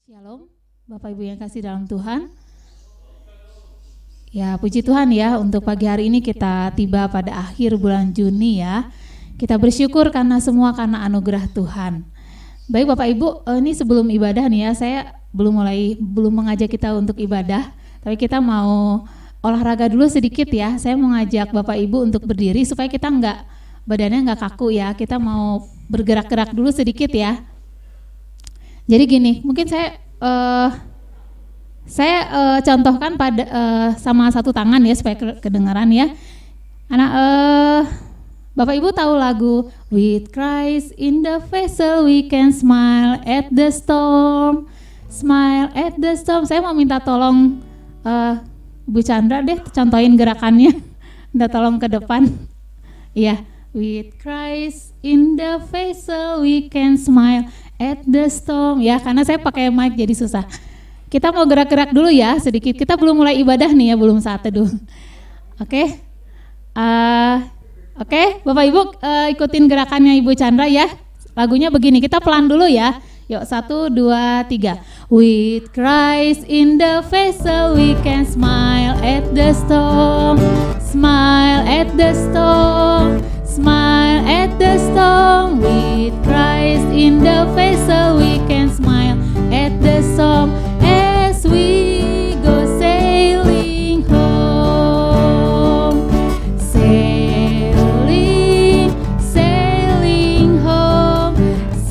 Shalom, Bapak Ibu yang kasih dalam Tuhan. Ya, puji Tuhan ya, untuk pagi hari ini kita tiba pada akhir bulan Juni ya. Kita bersyukur karena anugerah Tuhan. Baik Bapak Ibu, ini sebelum ibadah nih ya, saya belum mengajak kita untuk ibadah, tapi kita mau olahraga dulu sedikit ya. Saya mau ngajak Bapak Ibu untuk berdiri supaya kita badannya nggak kaku ya. Kita mau bergerak-gerak dulu sedikit ya. Jadi gini, mungkin saya contohkan pada sama satu tangan ya supaya kedengaran ya. Bapak Ibu tahu lagu With Christ in the vessel we can smile at the storm, smile at the storm. Saya mau minta tolong Bu Chandra deh contohin gerakannya. Minta tolong ke depan. Iya, With Christ in the vessel we can smile at the storm. Ya, karena saya pakai mic jadi susah. Kita mau gerak-gerak dulu ya sedikit. Kita belum mulai ibadah nih ya, belum saat teduh. Oke. Oke, Bapak Ibu ikutin gerakannya Ibu Chandra ya. Lagunya begini, kita pelan dulu ya. Yuk, 1, 2, 3. With Christ in the vessel we can smile at the storm, smile at the storm, smile at the storm. With Christ in the vessel we can smile at the storm as we go sailing home, sailing, sailing home,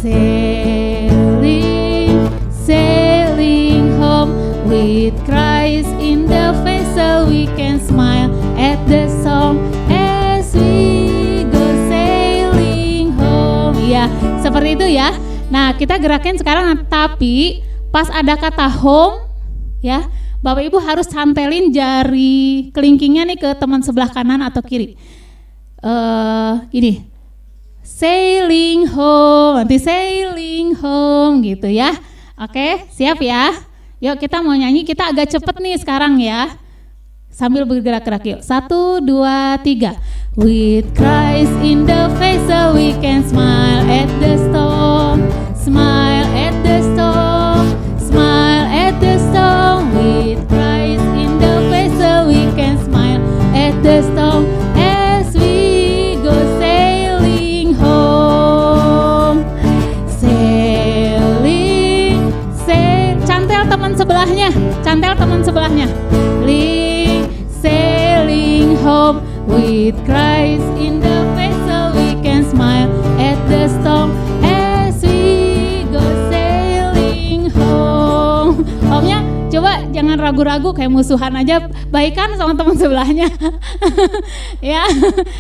sailing, sailing home. With Christ in the vessel we can smile at the storm as we go sailing home. Ya, seperti itu ya. Nah, kita gerakin sekarang, tapi pas ada kata home ya, Bapak Ibu harus cantelin jari kelingkingnya nih ke teman sebelah kanan atau kiri. Gini. Sailing home, nanti sailing home gitu ya. Oke, siap ya? Yuk kita mau nyanyi, kita agak cepet nih sekarang ya. Sambil bergerak-gerak yuk. 1, 2, 3. With Christ in the vessel we can smile at the storm, smile at the storm, smile at the storm. With Christ in the vessel we can smile at the storm as we go sailing home, sailing, cantel teman sebelahnya, cantel teman sebelahnya. Sailing home. With Christ in the vessel we can smile at the storm as we go sailing home. Omnya coba jangan ragu-ragu, kayak musuhan aja, baikan sama teman sebelahnya. Ya,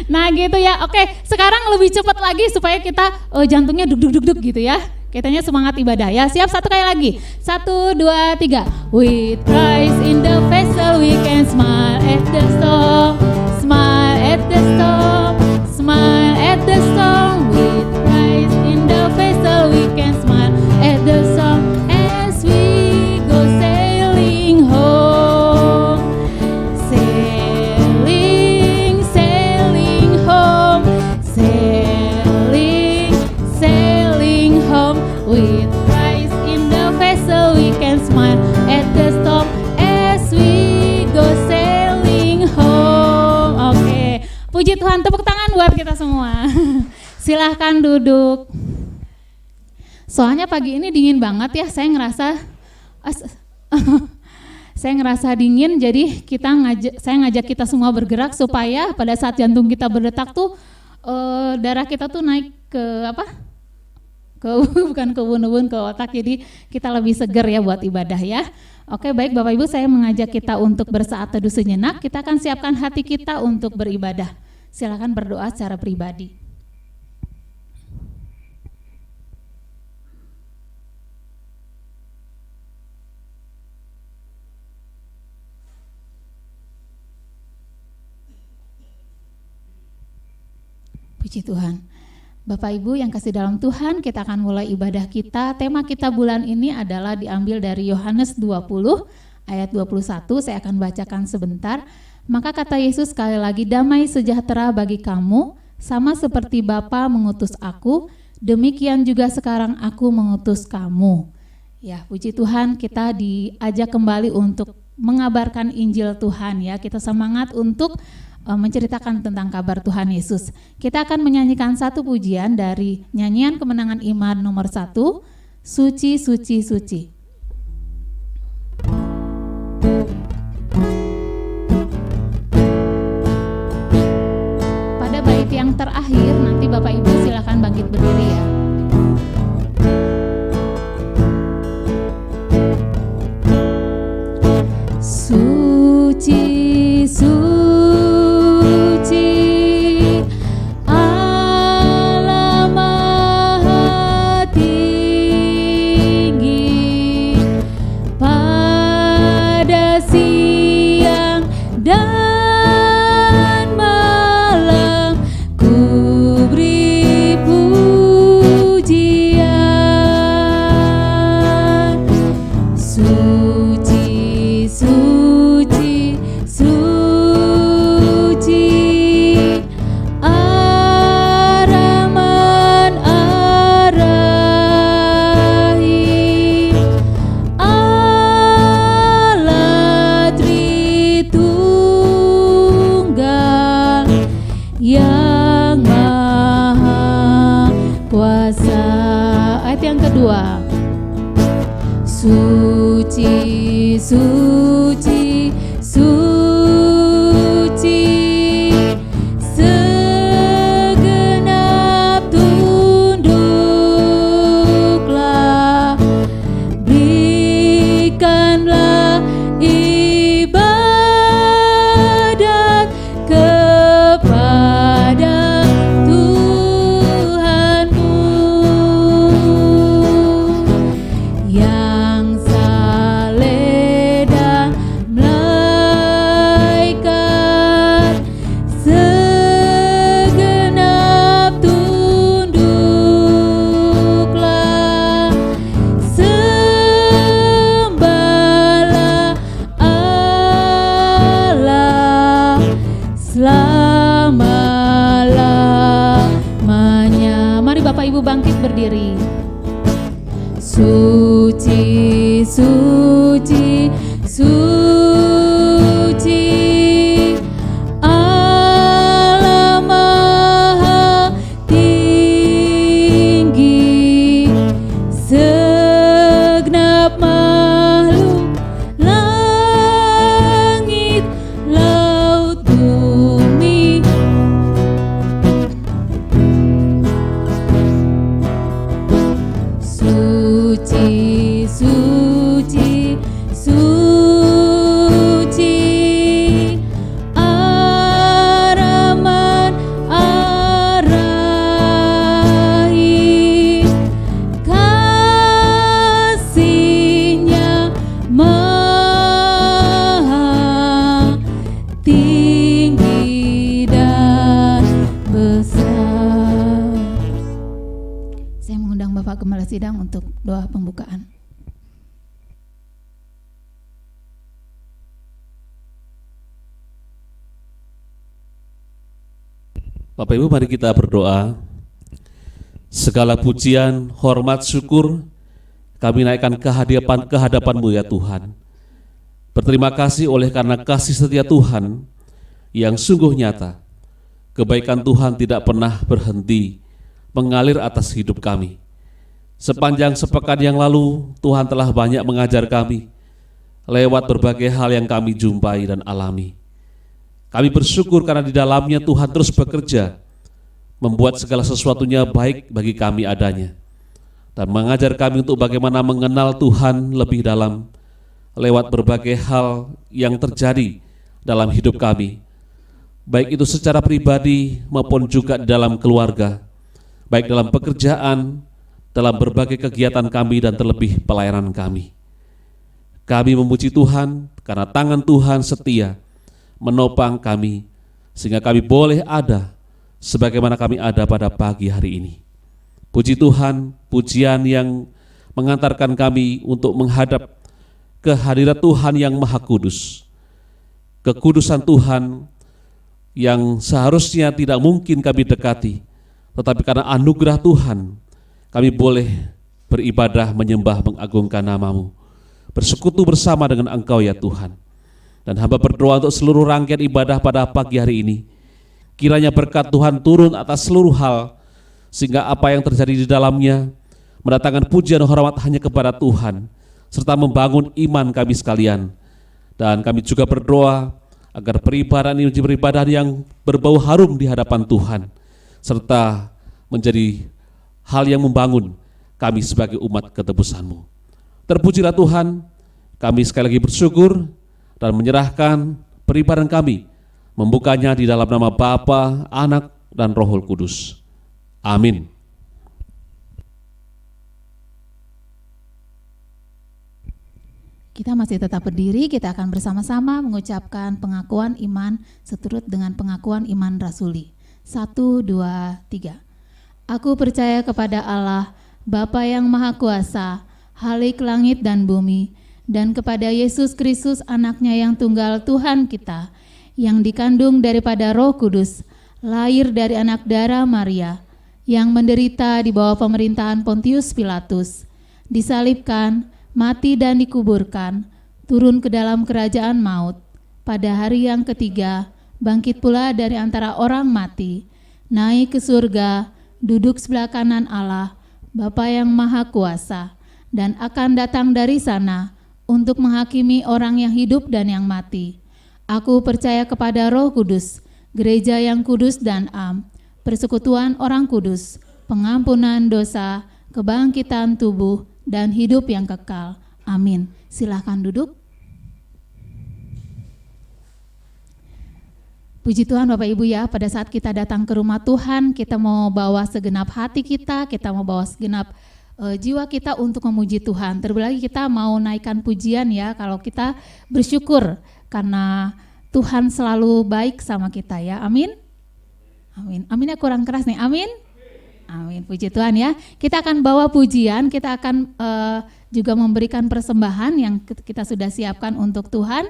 nah gitu ya. Oke, sekarang lebih cepat lagi supaya kita jantungnya duk-duk-duk gitu ya. Kitanya semangat ibadah ya. Siap, satu kali lagi. 1, 2, 3. With Christ in the vessel we can smile at the storm, smile at the storm, smile at the storm. With Christ in the vessel we can smile at the storm as we go sailing home, sailing, sailing home, sailing, sailing home. With Christ in the vessel we can smile at the storm as we go sailing home. Oke, puji Tuhan, tepuk tangan buat kita semua. Silahkan duduk. Soalnya pagi ini dingin banget ya, saya ngerasa dingin, jadi saya ngajak kita semua bergerak supaya pada saat jantung kita berdetak tuh darah kita tuh naik ke bukan ke ubun-ubun, ke otak, jadi kita lebih seger ya buat ibadah ya. Oke, baik Bapak Ibu, saya mengajak kita untuk bersaat teduh sejenak. Kita akan siapkan hati kita untuk beribadah. Silakan berdoa secara pribadi. Puji Tuhan. Bapak Ibu yang kasih dalam Tuhan, kita akan mulai ibadah kita. Tema kita bulan ini adalah diambil dari Yohanes 20 ayat 21. Saya akan bacakan sebentar. Maka kata Yesus sekali lagi, damai sejahtera bagi kamu, sama seperti Bapa mengutus aku, demikian juga sekarang aku mengutus kamu. Ya, puji Tuhan, kita diajak kembali untuk mengabarkan Injil Tuhan ya. Kita semangat untuk menceritakan tentang kabar Tuhan Yesus. Kita akan menyanyikan satu pujian dari nyanyian Kemenangan Iman nomor 1, Suci, Suci, Suci. Pada bait yang terakhir, nanti Bapak Ibu silakan bangkit berdiri ya. Suci, suci, Allah Maha Tinggi, pada siang dan malam ku beri pujian. Suci, suci, suci, Ar-Rahman Ar-Rahim, Allah Tritunggal yang Maha Kuasa. Ayat yang kedua. Suci, suci, suci, segenap tunduklah, berikanlah ibadat kepada Tuhanmu yang saleh dan malaikat, segenap tunduklah, sembahlah Allah selama-lamanya. Mari Bapak Ibu bangkit berdiri. Suci, suci, suci, Allah Maha Tinggi, segenap makhluk langit, laut, bumi. Suci, suci, suci, Ar-Rahman Ar-Rahim, kasih-Nya Maha tinggi dan besar. Saya mengundang Bapak Gembala Sidang untuk doa pembukaan. Bapak Ibu, mari kita berdoa. Segala pujian, hormat, syukur kami naikkan ke hadapan-Mu ya Tuhan. Berterima kasih oleh karena kasih setia Tuhan yang sungguh nyata. Kebaikan Tuhan tidak pernah berhenti mengalir atas hidup kami. Sepanjang sepekan yang lalu, Tuhan telah banyak mengajar kami lewat berbagai hal yang kami jumpai dan alami. Kami bersyukur karena di dalamnya Tuhan terus bekerja, membuat segala sesuatunya baik bagi kami adanya, dan mengajar kami untuk bagaimana mengenal Tuhan lebih dalam lewat berbagai hal yang terjadi dalam hidup kami, baik itu secara pribadi maupun juga di dalam keluarga, baik dalam pekerjaan, dalam berbagai kegiatan kami, dan terlebih pelayanan kami. Kami memuji Tuhan karena tangan Tuhan setia menopang kami, sehingga kami boleh ada sebagaimana kami ada pada pagi hari ini. Puji Tuhan, pujian yang mengantarkan kami untuk menghadap kehadirat Tuhan yang Maha Kudus. Kekudusan Tuhan yang seharusnya tidak mungkin kami dekati, tetapi karena anugerah Tuhan, kami boleh beribadah, menyembah, mengagungkan nama-Mu, bersekutu bersama dengan Engkau ya Tuhan. Dan hamba berdoa untuk seluruh rangkaian ibadah pada pagi hari ini, kiranya berkat Tuhan turun atas seluruh hal, sehingga apa yang terjadi di dalamnya mendatangkan pujian dan hormat hanya kepada Tuhan, serta membangun iman kami sekalian. Dan kami juga berdoa agar peribadahan ini menjadi peribadahan yang berbau harum di hadapan Tuhan, serta menjadi hal yang membangun kami sebagai umat ketebus-Mu. Terpujilah Tuhan, kami sekali lagi bersyukur dan menyerahkan peribadahan kami, membukanya di dalam nama Bapa, Anak, dan Roh Kudus. Amin. Kita masih tetap berdiri, kita akan bersama-sama mengucapkan pengakuan iman seturut dengan pengakuan iman rasuli. 1, 2, 3. Aku percaya kepada Allah, Bapa yang Maha Kuasa, Khalik langit dan bumi, dan kepada Yesus Kristus anaknya yang tunggal Tuhan kita, yang dikandung daripada Roh Kudus, lahir dari anak darah Maria, yang menderita di bawah pemerintahan Pontius Pilatus, disalibkan, mati dan dikuburkan, turun ke dalam kerajaan maut, pada hari yang ketiga, bangkit pula dari antara orang mati, naik ke surga, duduk sebelah kanan Allah, Bapa yang Maha Kuasa, dan akan datang dari sana untuk menghakimi orang yang hidup dan yang mati. Aku percaya kepada Roh Kudus, gereja yang kudus dan am, persekutuan orang kudus, pengampunan dosa, kebangkitan tubuh, dan hidup yang kekal. Amin. Silakan duduk. Puji Tuhan Bapak Ibu ya, pada saat kita datang ke rumah Tuhan, kita mau bawa segenap hati kita mau bawa segenap jiwa kita untuk memuji Tuhan. Terlebih lagi kita mau naikkan pujian ya, kalau kita bersyukur karena Tuhan selalu baik sama kita ya. Amin. Amin. Aminnya kurang keras nih. Amin. Amin. Puji Tuhan ya. Kita akan bawa pujian, kita akan juga memberikan persembahan yang kita sudah siapkan untuk Tuhan.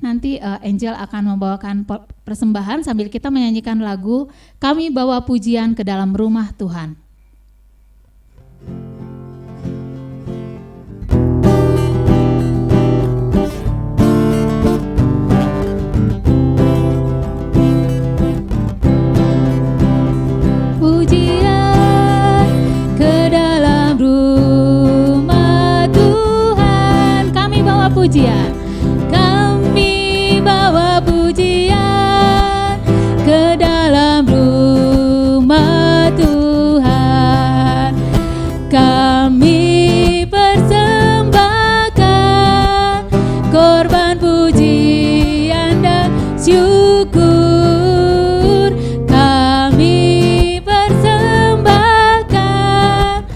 Nanti Angel akan membawakan persembahan sambil kita menyanyikan lagu Kami Bawa Pujian ke Dalam Rumah Tuhan. Pujian ke dalam rumah Tuhan. Kami bawa pujian. Kami bawa pujian ke dalam rumah Tuhan. Kami persembahkan korban pujian dan syukur. Kami persembahkan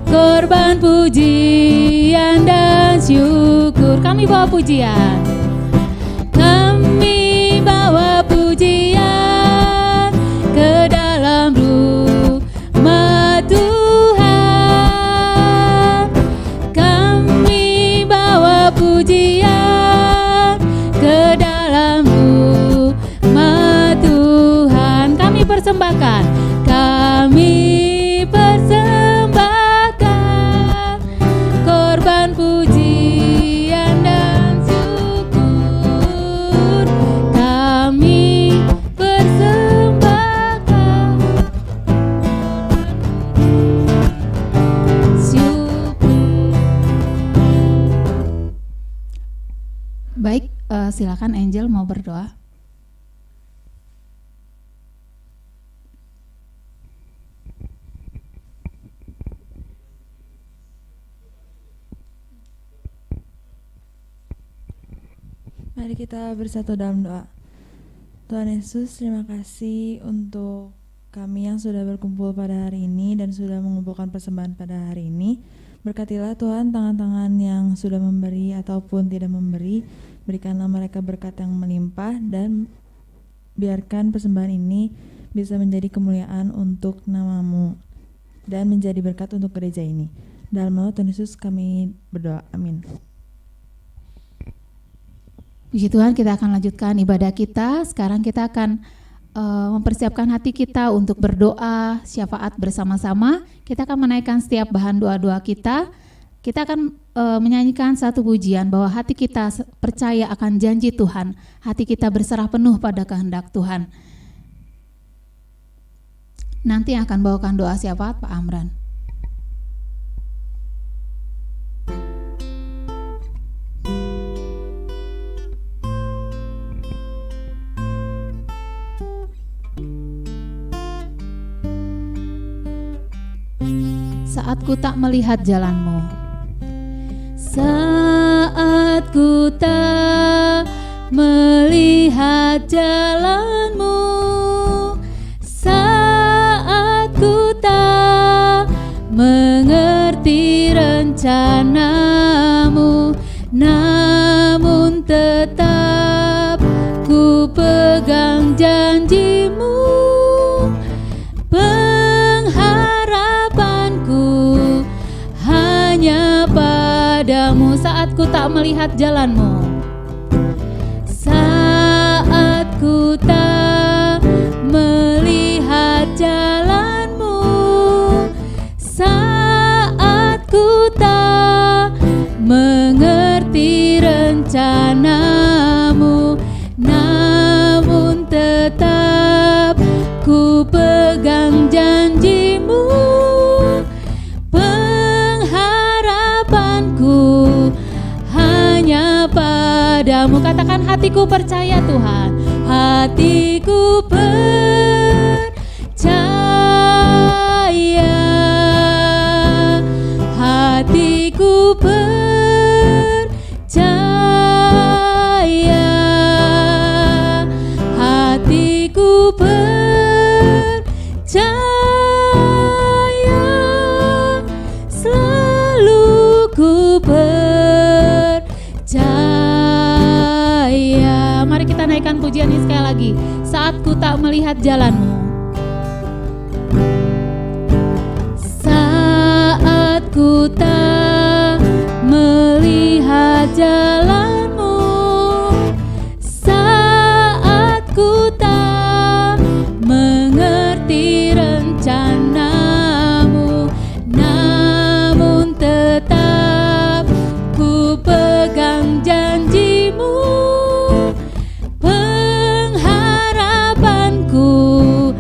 korban pujian dan syukur. Kami bawa pujian. Kami bawa pujian ke dalam rumah Tuhan. Kami bawa pujian ke dalam rumah Tuhan. Kami persembahkan. Kami persembahkan korban pujian dan syukur. Kami persembahkan syukur. Baik, silakan Angel mau berdoa. Mari kita bersatu dalam doa. Tuhan Yesus, terima kasih untuk kami yang sudah berkumpul pada hari ini dan sudah mengumpulkan persembahan pada hari ini. Berkatilah Tuhan tangan-tangan yang sudah memberi ataupun tidak memberi. Berikanlah mereka berkat yang melimpah dan biarkan persembahan ini bisa menjadi kemuliaan untuk nama-Mu dan menjadi berkat untuk gereja ini. Dalam nama Tuhan Yesus kami berdoa. Amin. Puji Tuhan, kita akan lanjutkan ibadah kita. Sekarang kita akan mempersiapkan hati kita untuk berdoa, syafaat bersama-sama. Kita akan menaikkan setiap bahan doa-doa kita. Kita akan menyanyikan satu pujian bahwa hati kita percaya akan janji Tuhan. Hati kita berserah penuh pada kehendak Tuhan. Nanti yang akan bawakan doa syafaat Pak Amran. Saat ku tak melihat jalanmu, saat ku tak melihat jalanmu, saat ku tak mengerti rencanamu, namun tetap ku pegang janjimu. Padamu saat ku tak melihat jalanmu, saat ku tak melihat jalanmu, saat ku tak mengerti rencanamu, namun tetap ku pegang janjimu. Hanya padamu. Katakan hatiku percaya Tuhan, hatiku percaya, hatiku percaya, hatiku percaya, selalu ku percaya. Mari kita naikkan pujian ini sekali lagi. Saat ku tak melihat jalanmu, saat ku tak melihat jalanmu, saat ku tak mengerti rencanamu, namun tetap ku pegang janjimu. Pengharapanku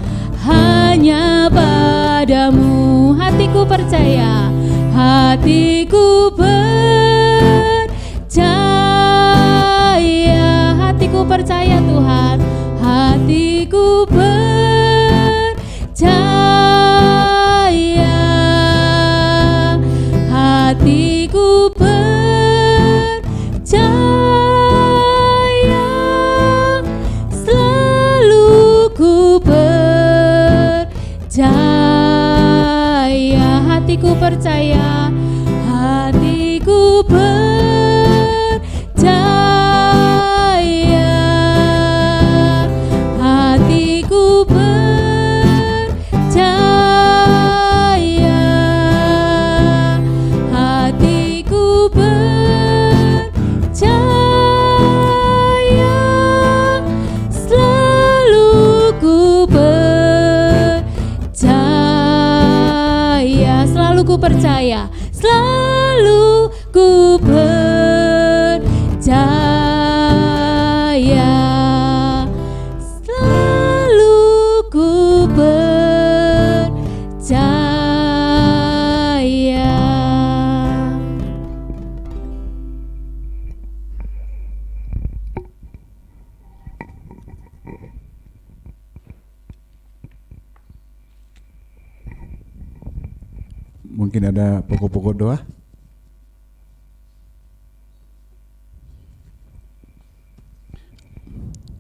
hanya padamu. Hatiku percaya, hatiku percaya, hatiku percaya Tuhan, hatiku percaya, hatiku percaya, selalu ku percaya. Hatiku percaya, hatiku percaya, hatiku percaya, hatiku percaya, selalu ku percaya, selalu ku percaya, selalu ku percaya, selalu ku percaya. Mungkin ada pokok-pokok doa.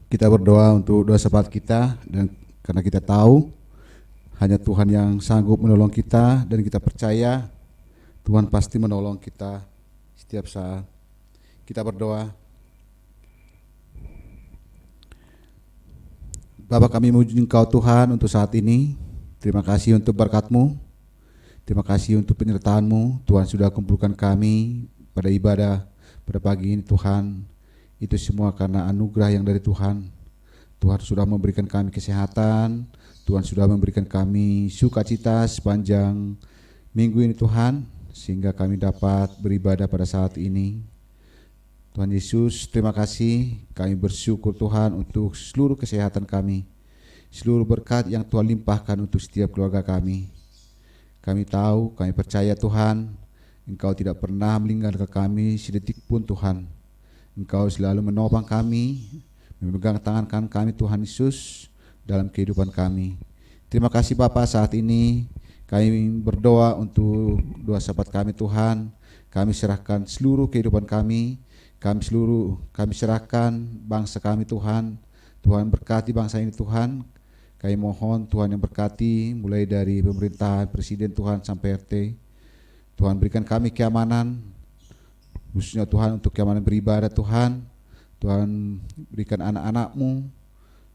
Kita berdoa untuk doa syafaat kita, dan karena kita tahu hanya Tuhan yang sanggup menolong kita, dan kita percaya Tuhan pasti menolong kita setiap saat. Kita berdoa. Bapa, kami memuji Engkau Tuhan untuk saat ini. Terima kasih untuk berkat-Mu. Terima kasih untuk penyertaan-Mu. Tuhan sudah kumpulkan kami pada ibadah pada pagi ini Tuhan. Itu semua karena anugerah yang dari Tuhan. Tuhan sudah memberikan kami kesehatan, Tuhan sudah memberikan kami sukacita sepanjang minggu ini Tuhan, sehingga kami dapat beribadah pada saat ini. Tuhan Yesus, terima kasih, kami bersyukur Tuhan untuk seluruh kesehatan kami, seluruh berkat yang Tuhan limpahkan untuk setiap keluarga kami. Kami tahu, kami percaya Tuhan, Engkau tidak pernah meninggalkan kami sedetik pun Tuhan. Engkau selalu menopang kami, memegang tangan kanan kami Tuhan Yesus dalam kehidupan kami. Terima kasih Bapa, saat ini kami berdoa untuk doa sahabat kami Tuhan. Kami serahkan seluruh kehidupan kami, kami serahkan bangsa kami Tuhan. Tuhan berkati bangsa ini Tuhan. Kami mohon Tuhan yang berkati mulai dari pemerintahan, presiden Tuhan sampai RT. Tuhan berikan kami keamanan, khususnya Tuhan untuk keamanan beribadah Tuhan. Tuhan berikan anak-anak-Mu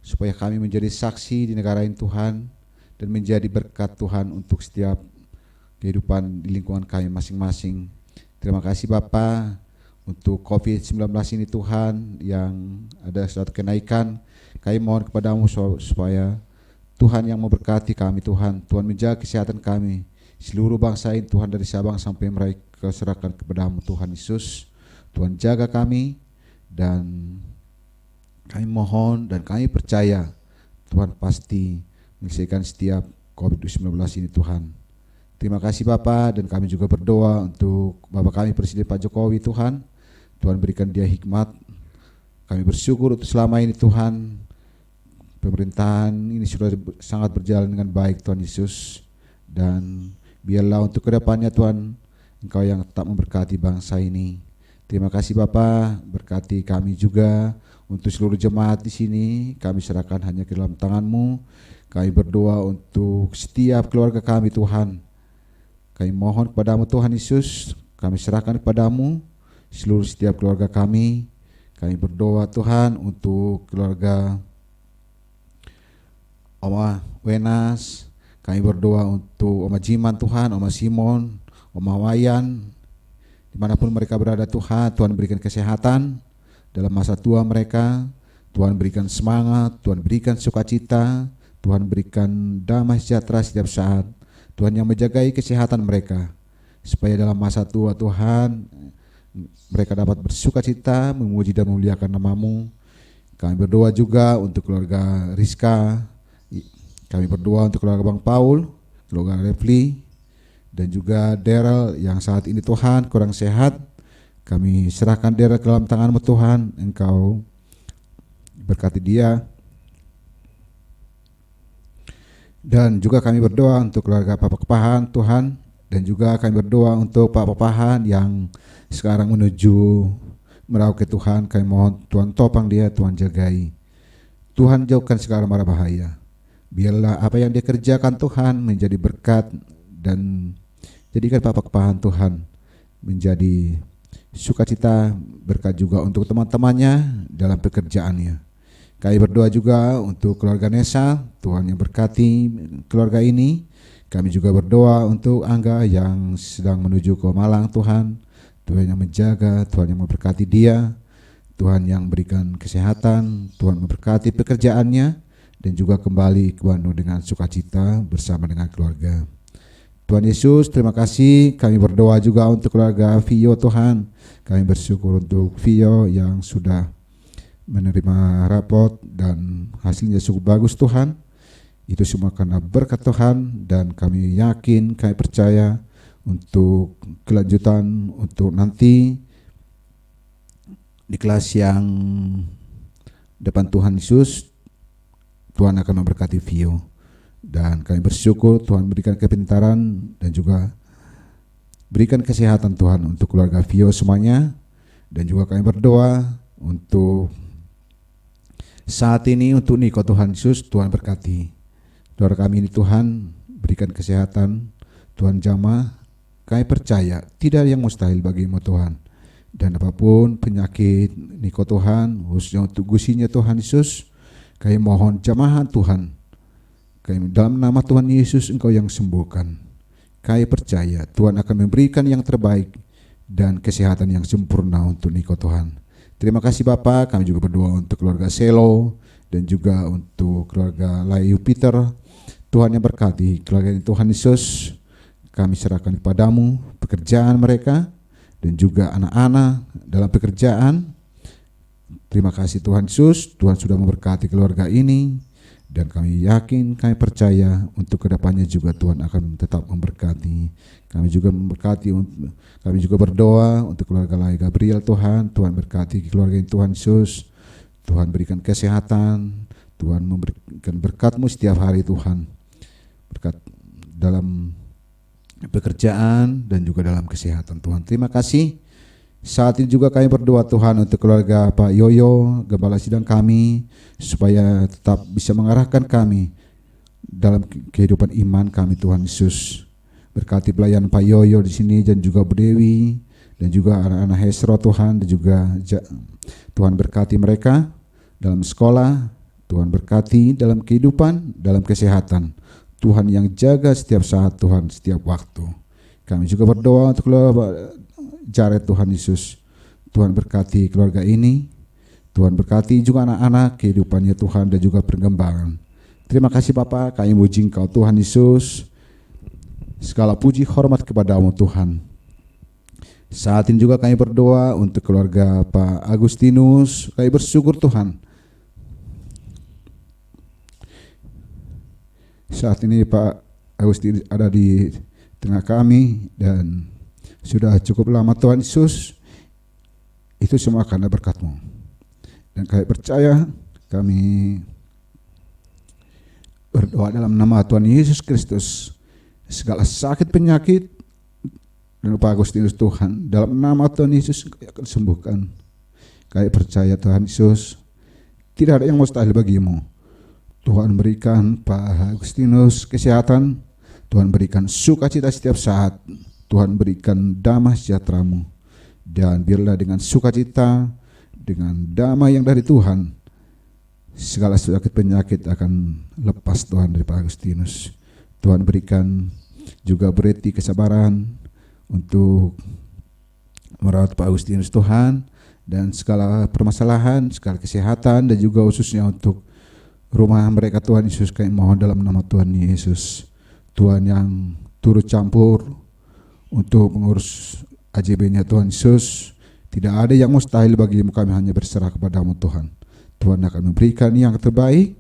supaya kami menjadi saksi di negara ini Tuhan, dan menjadi berkat Tuhan untuk setiap kehidupan di lingkungan kami masing-masing. Terima kasih Bapa untuk COVID-19 ini Tuhan, yang ada suatu kenaikan. Kami mohon kepada-Mu supaya Tuhan yang memberkati kami Tuhan. Tuhan menjaga kesehatan kami, seluruh bangsa ini Tuhan, dari Sabang sampai Merauke serahkan kepada-Mu Tuhan Yesus. Tuhan jaga kami, dan kami mohon dan kami percaya Tuhan pasti menyelesaikan setiap COVID-19 ini Tuhan. Terima kasih Bapa, dan kami juga berdoa untuk Bapak kami Presiden Pak Jokowi Tuhan. Tuhan berikan dia hikmat. Kami bersyukur untuk selama ini Tuhan, pemerintahan ini sudah sangat berjalan dengan baik Tuhan Yesus. Dan biarlah untuk kedepannya Tuhan, Engkau yang tetap memberkati bangsa ini. Terima kasih Bapa, berkati kami juga untuk seluruh jemaat di sini. Kami serahkan hanya ke dalam tangan-Mu. Kami berdoa untuk setiap keluarga kami Tuhan. Kami mohon kepada-Mu Tuhan Yesus, kami serahkan kepada-Mu seluruh setiap keluarga kami. Kami berdoa Tuhan untuk keluarga Oma Wenas. Kami berdoa untuk Oma Jiman Tuhan, Oma Simon, Oma Wayan, dimanapun mereka berada Tuhan. Tuhan berikan kesehatan dalam masa tua mereka. Tuhan berikan semangat, Tuhan berikan sukacita, Tuhan berikan damai sejahtera setiap saat. Tuhan yang menjagai kesehatan mereka, supaya dalam masa tua Tuhan, mereka dapat bersukacita, memuji dan memuliakan nama-Mu. Kami berdoa juga untuk keluarga Rizka. Kami berdoa untuk keluarga Bang Paul, keluarga Refli, dan juga Daryl yang saat ini Tuhan kurang sehat. Kami serahkan Daryl ke dalam tangan-Mu Tuhan. Engkau berkati dia. Dan juga kami berdoa untuk keluarga Pak Papahan Tuhan, dan juga kami berdoa untuk Pak Papahan yang sekarang menuju Merauke Tuhan. Kami mohon Tuhan topang dia, Tuhan jagai. Tuhan jauhkan segala mara bahaya. Biarlah apa yang dia kerjakan Tuhan menjadi berkat, dan jadikan Pak Papahan Tuhan menjadi sukacita, berkat juga untuk teman-temannya dalam pekerjaannya. Kami berdoa juga untuk keluarga Nesa, Tuhan yang berkati keluarga ini. Kami juga berdoa untuk Angga yang sedang menuju ke Malang Tuhan. Tuhan yang menjaga, Tuhan yang memberkati dia, Tuhan yang berikan kesehatan, Tuhan memberkati pekerjaannya, dan juga kembali ke Bandung dengan sukacita bersama dengan keluarga. Tuhan Yesus, terima kasih. Kami berdoa juga untuk keluarga Vio Tuhan. Kami bersyukur untuk Vio yang sudah menerima rapot dan hasilnya cukup bagus Tuhan. Itu semua karena berkat Tuhan, dan kami yakin, kami percaya untuk kelanjutan, untuk nanti di kelas yang depan Tuhan Yesus, Tuhan akan memberkati Vio. Dan kami bersyukur Tuhan berikan kepintaran dan juga berikan kesehatan Tuhan untuk keluarga Vio semuanya. Dan juga kami berdoa untuk saat ini untuk Niko Tuhan Yesus, Tuhan berkati. Doa kami ini Tuhan, berikan kesehatan, Tuhan jamah. Kami percaya tidak ada yang mustahil bagi-Mu Tuhan. Dan apapun penyakit Niko Tuhan, khususnya untuk gusinya Tuhan Yesus, kami mohon jamahan Tuhan. Kami dalam nama Tuhan Yesus Engkau yang sembuhkan. Kami percaya Tuhan akan memberikan yang terbaik dan kesehatan yang sempurna untuk Niko Tuhan. Terima kasih Bapak. Kami juga berdoa untuk keluarga Selo dan juga untuk keluarga Layu Peter. Tuhan yang berkati keluarga ini, Tuhan Yesus, kami serahkan kepadamu pekerjaan mereka dan juga anak-anak dalam pekerjaan. Terima kasih Tuhan Yesus, Tuhan sudah memberkati keluarga ini, dan kami yakin, kami percaya untuk kedepannya juga Tuhan akan tetap memberkati. Kami juga berdoa untuk keluarga Lai Gabriel. Tuhan berkati keluarga ini, Tuhan Yesus. Tuhan berikan kesehatan, Tuhan memberikan berkat-Mu setiap hari Tuhan. Berkat dalam pekerjaan dan juga dalam kesehatan Tuhan. Terima kasih. Saat ini juga kami berdoa Tuhan untuk keluarga Pak Yoyo, gembala sidang kami, supaya tetap bisa mengarahkan kami dalam kehidupan iman kami Tuhan Yesus. Berkati pelayan Pak Yoyo di sini dan juga Bu Dewi dan juga anak-anak Hesro Tuhan, dan juga Tuhan berkati mereka dalam sekolah, Tuhan berkati dalam kehidupan, dalam kesehatan. Tuhan yang jaga setiap saat Tuhan, setiap waktu. Kami juga berdoa untuk keluarga Jared Tuhan Yesus. Tuhan berkati keluarga ini. Tuhan berkati juga anak-anak, kehidupannya Tuhan, dan juga perkembangan. Terima kasih Bapa, kami muji Engkau Tuhan Yesus. Segala puji hormat kepadamu Tuhan. Saat ini juga kami berdoa untuk keluarga Pak Agustinus. Kami bersyukur Tuhan, saat ini Pak Agustinus ada di tengah kami dan sudah cukup lama Tuhan Yesus. Itu semua karena berkat-Mu. Dan kami percaya, kami berdoa dalam nama Tuhan Yesus Kristus, segala sakit penyakit dan Pak Agustinus Tuhan, dalam nama Tuhan Yesus akan sembuhkan. Kami percaya Tuhan Yesus, tidak ada yang mustahil bagimu. Tuhan berikan Pak Agustinus kesehatan, Tuhan berikan sukacita setiap saat, Tuhan berikan damai sejahtera-Mu, dan biarlah dengan sukacita, dengan damai yang dari Tuhan, segala sakit penyakit akan lepas Tuhan dari Pak Agustinus. Tuhan berikan juga bereti kesabaran untuk merawat Pak Agustinus Tuhan, dan segala permasalahan, segala kesehatan, dan juga khususnya untuk rumah mereka Tuhan Yesus, kami mohon dalam nama Tuhan Yesus. Tuhan yang turut campur untuk mengurus AJB-nya Tuhan Yesus. Tidak ada yang mustahil bagimu, kami hanya berserah kepadamu Tuhan. Tuhan akan memberikan yang terbaik,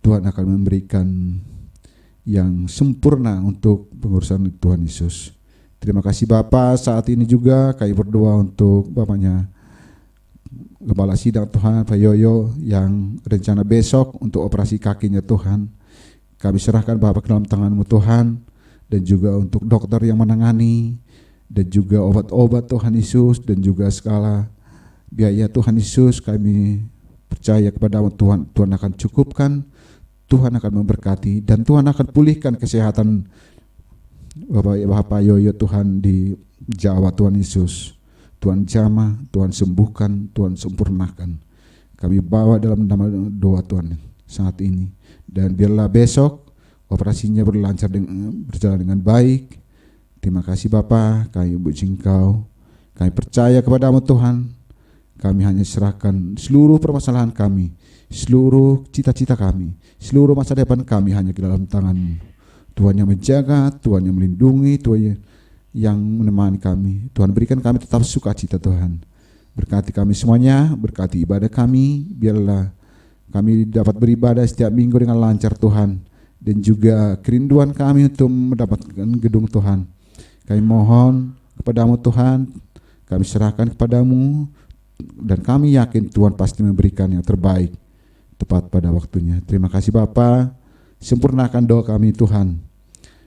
Tuhan akan memberikan yang sempurna untuk pengurusan Tuhan Yesus. Terima kasih Bapa. Saat ini juga kami berdoa untuk Bapaknya Gembala Sidang Tuhan Pak Yoyo yang rencana besok untuk operasi kakinya Tuhan. Kami serahkan Bapak ke dalam tangan-Mu Tuhan, dan juga untuk dokter yang menangani, dan juga obat-obat Tuhan Yesus, dan juga segala biaya Tuhan Yesus. Kami percaya kepada-Mu Tuhan, Tuhan akan cukupkan, Tuhan akan memberkati, dan Tuhan akan pulihkan kesehatan Bapak Yoyo Tuhan di Jawa Tuhan Yesus. Tuhan jamah, Tuhan sembuhkan, Tuhan sempurnakan. Kami bawa dalam nama doa Tuhan saat ini, dan biarlah besok operasinya berjalan dengan baik. Terima kasih Bapa, kami puji Engkau, kami percaya kepada-Mu Tuhan. Kami hanya serahkan seluruh permasalahan kami, seluruh cita-cita kami, seluruh masa depan kami hanya ke dalam tangan-Mu. Tuhan yang menjaga, Tuhan yang melindungi, Tuhan yang menemani kami. Tuhan berikan kami tetap sukacita Tuhan. Berkati kami semuanya, berkati ibadah kami, biarlah kami dapat beribadah setiap minggu dengan lancar Tuhan, dan juga kerinduan kami untuk mendapatkan gedung Tuhan. Kami mohon kepada-Mu Tuhan, kami serahkan kepada-Mu, dan kami yakin Tuhan pasti memberikan yang terbaik tepat pada waktunya. Terima kasih Bapa, sempurnakan doa kami Tuhan.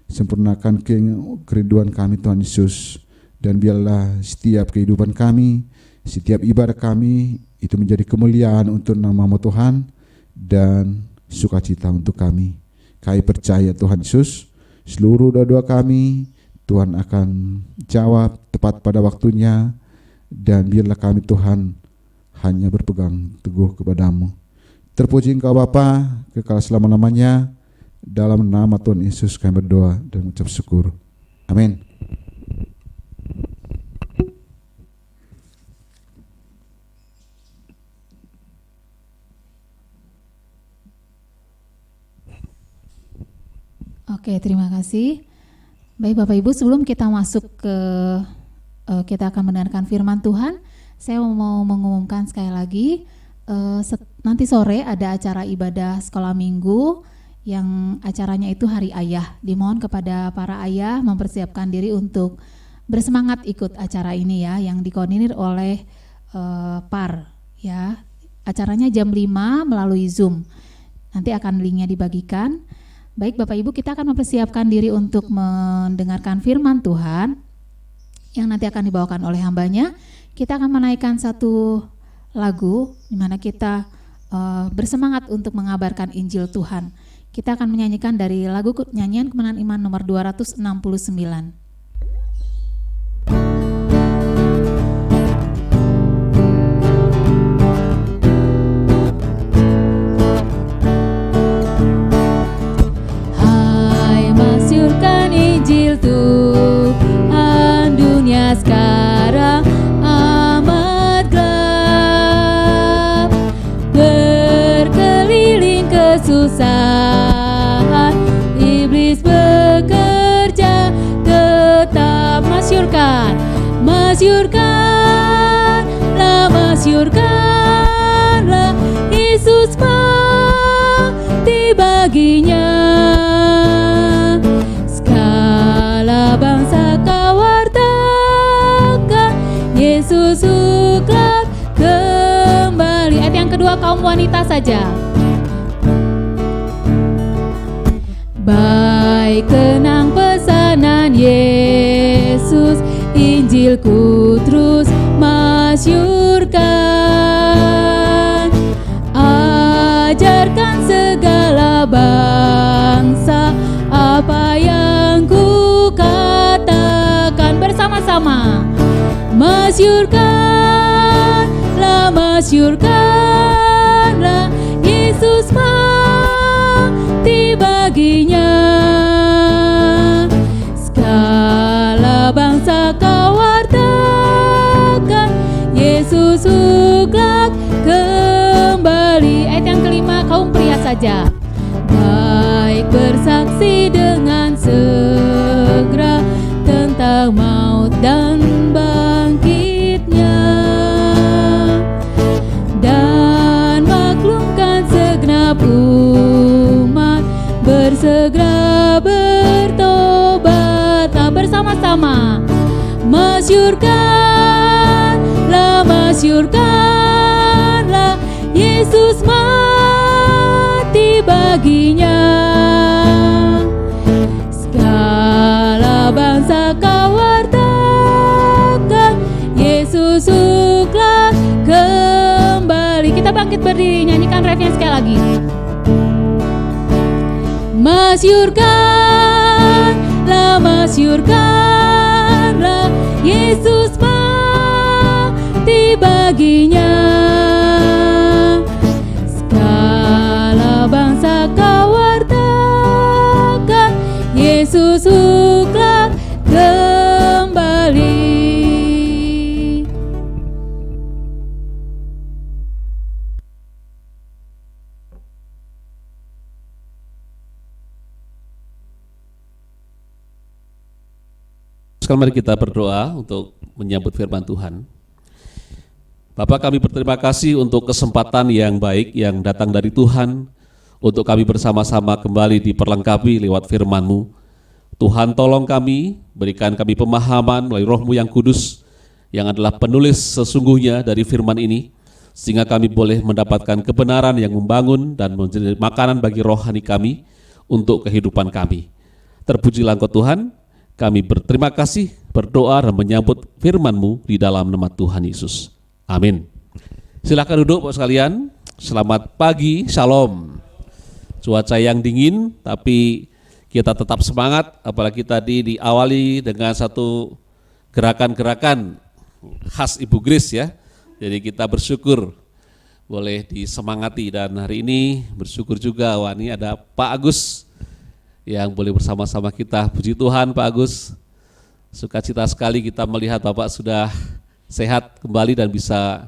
Sempurnakan kerinduan kami Tuhan Yesus, dan biarlah setiap kehidupan kami, setiap ibadah kami itu menjadi kemuliaan untuk nama-Mu Tuhan, dan sukacita untuk kami. Kami percaya Tuhan Yesus, seluruh doa-doa kami Tuhan akan jawab tepat pada waktunya, dan biarlah kami Tuhan hanya berpegang teguh kepada-Mu. Terpuji Engkau Bapa, kekal selama-lamanya. Dalam nama Tuhan Yesus kami berdoa dan mengucap syukur. Amin. Oke, terima kasih. Baik Bapak Ibu, sebelum kita masuk ke kita akan mendengarkan firman Tuhan, saya mau mengumumkan sekali lagi, nanti sore ada acara ibadah sekolah minggu yang acaranya itu Hari Ayah. Dimohon kepada para ayah mempersiapkan diri untuk bersemangat ikut acara ini ya, yang dikoordinir oleh PAR ya. Acaranya jam 5 melalui Zoom. Nanti akan linknya dibagikan. Baik Bapak Ibu, kita akan mempersiapkan diri untuk mendengarkan firman Tuhan yang nanti akan dibawakan oleh hambanya. Kita akan menaikkan satu lagu di mana kita bersemangat untuk mengabarkan Injil Tuhan. Kita akan menyanyikan dari lagu nyanyian Kemenangan Iman nomor 269. Injil Tuhan, dunia sekarang amat gelap, berkeliling kesusahan, iblis bekerja, tetap masyurkanlah, masyurkanlah, Yesus mati baginya. Bangsa kawartakan Yesus uklat kembali. Ayat yang kedua, kaum wanita saja. Baik kenang pesanan Yesus, Injilku terus masyurkan, ajarkan segala bangsa apa yang ku katakan. Bersama-sama, masyurkanlah, masyurkanlah, Yesus mati baginya. Segala bangsa kawartakan Yesus uklat kembali. Ayat yang kelima, kaum pria saja. Baik bersaksi dengan segera tentang maut dan bangkitnya, dan maklumkan segenap umat bersegera bertobat. Bersama-sama, masyurkanlah, masyurkanlah, Yesus mati baginya. Segala bangsa kawartakan Yesus uklat kembali. Kita bangkit berdiri, nyanyikan refnya sekali lagi. Masyurkanlah, masyurkanlah, Yesus mati baginya. Segala bangsa kawartakan Yesus uklat kembali. Sekarang mari kita berdoa untuk menyambut firman Tuhan. Bapak, kami berterima kasih untuk kesempatan yang baik yang datang dari Tuhan untuk kami bersama-sama kembali diperlengkapi lewat firman-Mu. Tuhan, tolong kami, berikan kami pemahaman melalui Roh-Mu yang kudus yang adalah penulis sesungguhnya dari firman ini, sehingga kami boleh mendapatkan kebenaran yang membangun dan menjadi makanan bagi rohani kami untuk kehidupan kami. Terpujilah Engkau Tuhan. Kami berterima kasih, berdoa dan menyambut firman-Mu di dalam nama Tuhan Yesus. Amin. Silakan duduk Bapak sekalian. Selamat pagi, shalom. Cuaca yang dingin, tapi kita tetap semangat, apalagi tadi diawali dengan satu gerakan-gerakan khas Ibu Grace ya. Jadi kita bersyukur boleh disemangati, dan hari ini bersyukur juga, wah ini ada Pak Agus yang boleh bersama-sama kita. Puji Tuhan Pak Agus, sukacita sekali kita melihat Bapak sudah sehat kembali dan bisa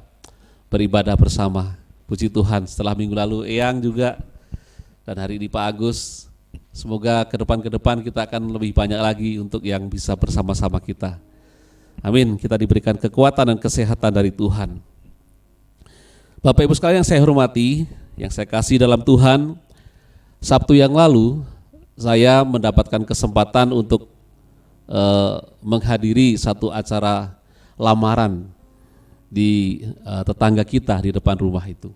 beribadah bersama. Puji Tuhan, setelah minggu lalu Eyang juga, dan hari ini Pak Agus. Semoga ke depan kita akan lebih banyak lagi untuk yang bisa bersama-sama kita. Amin. Kita diberikan kekuatan dan kesehatan dari Tuhan. Bapak Ibu sekalian yang saya hormati, yang saya kasih dalam Tuhan, Sabtu yang lalu saya mendapatkan kesempatan untuk menghadiri satu acara lamaran di tetangga kita di depan rumah itu.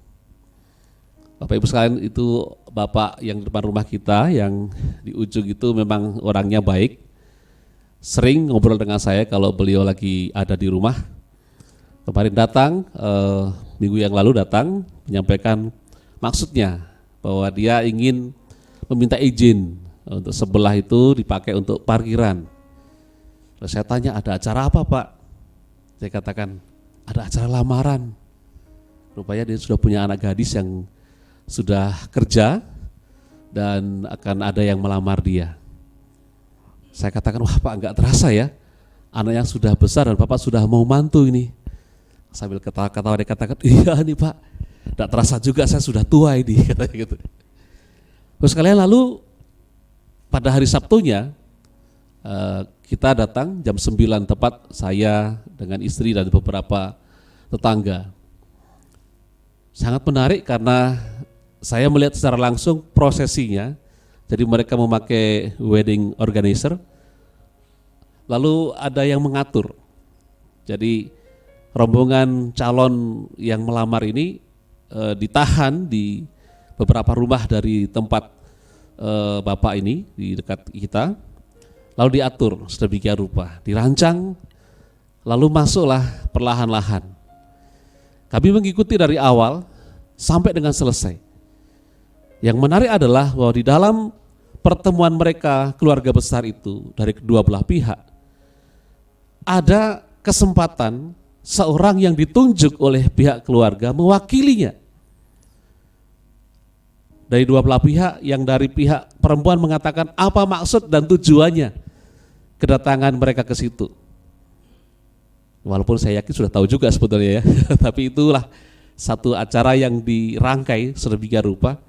Bapak Ibu sekalian, itu bapak yang di depan rumah kita yang di ujung itu memang orangnya baik, sering ngobrol dengan saya kalau beliau lagi ada di rumah. Kemarin datang, minggu yang lalu datang menyampaikan maksudnya bahwa dia ingin meminta izin untuk sebelah itu dipakai untuk parkiran. Lalu saya tanya, ada acara apa Pak? Saya katakan, ada acara lamaran. Rupanya dia sudah punya anak gadis yang sudah kerja dan akan ada yang melamar dia. Saya katakan, wah Pak, enggak terasa ya, anak yang sudah besar dan Bapak sudah mau mantu ini. Sambil ketawa-ketawa dia katakan, iya nih Pak, enggak terasa juga saya sudah tua ini, katanya gitu. Terus kalian lalu pada hari Sabtunya kita datang jam 9 tepat, saya dengan istri dan beberapa tetangga. Sangat menarik karena saya melihat secara langsung prosesinya. Jadi mereka memakai wedding organizer, lalu ada yang mengatur. Jadi rombongan calon yang melamar ini ditahan di beberapa rumah dari tempat bapak ini di dekat kita, lalu diatur sedemikian rupa, dirancang, lalu masuklah perlahan-lahan. Kami mengikuti dari awal sampai dengan selesai. Yang menarik adalah bahwa di dalam pertemuan mereka keluarga besar itu dari kedua belah pihak, ada kesempatan seorang yang ditunjuk oleh pihak keluarga mewakilinya. Dari dua belah pihak, yang dari pihak perempuan mengatakan apa maksud dan tujuannya kedatangan mereka ke situ. Walaupun saya yakin sudah tahu juga sebetulnya ya, tapi itulah satu acara yang dirangkai sedemikian rupa.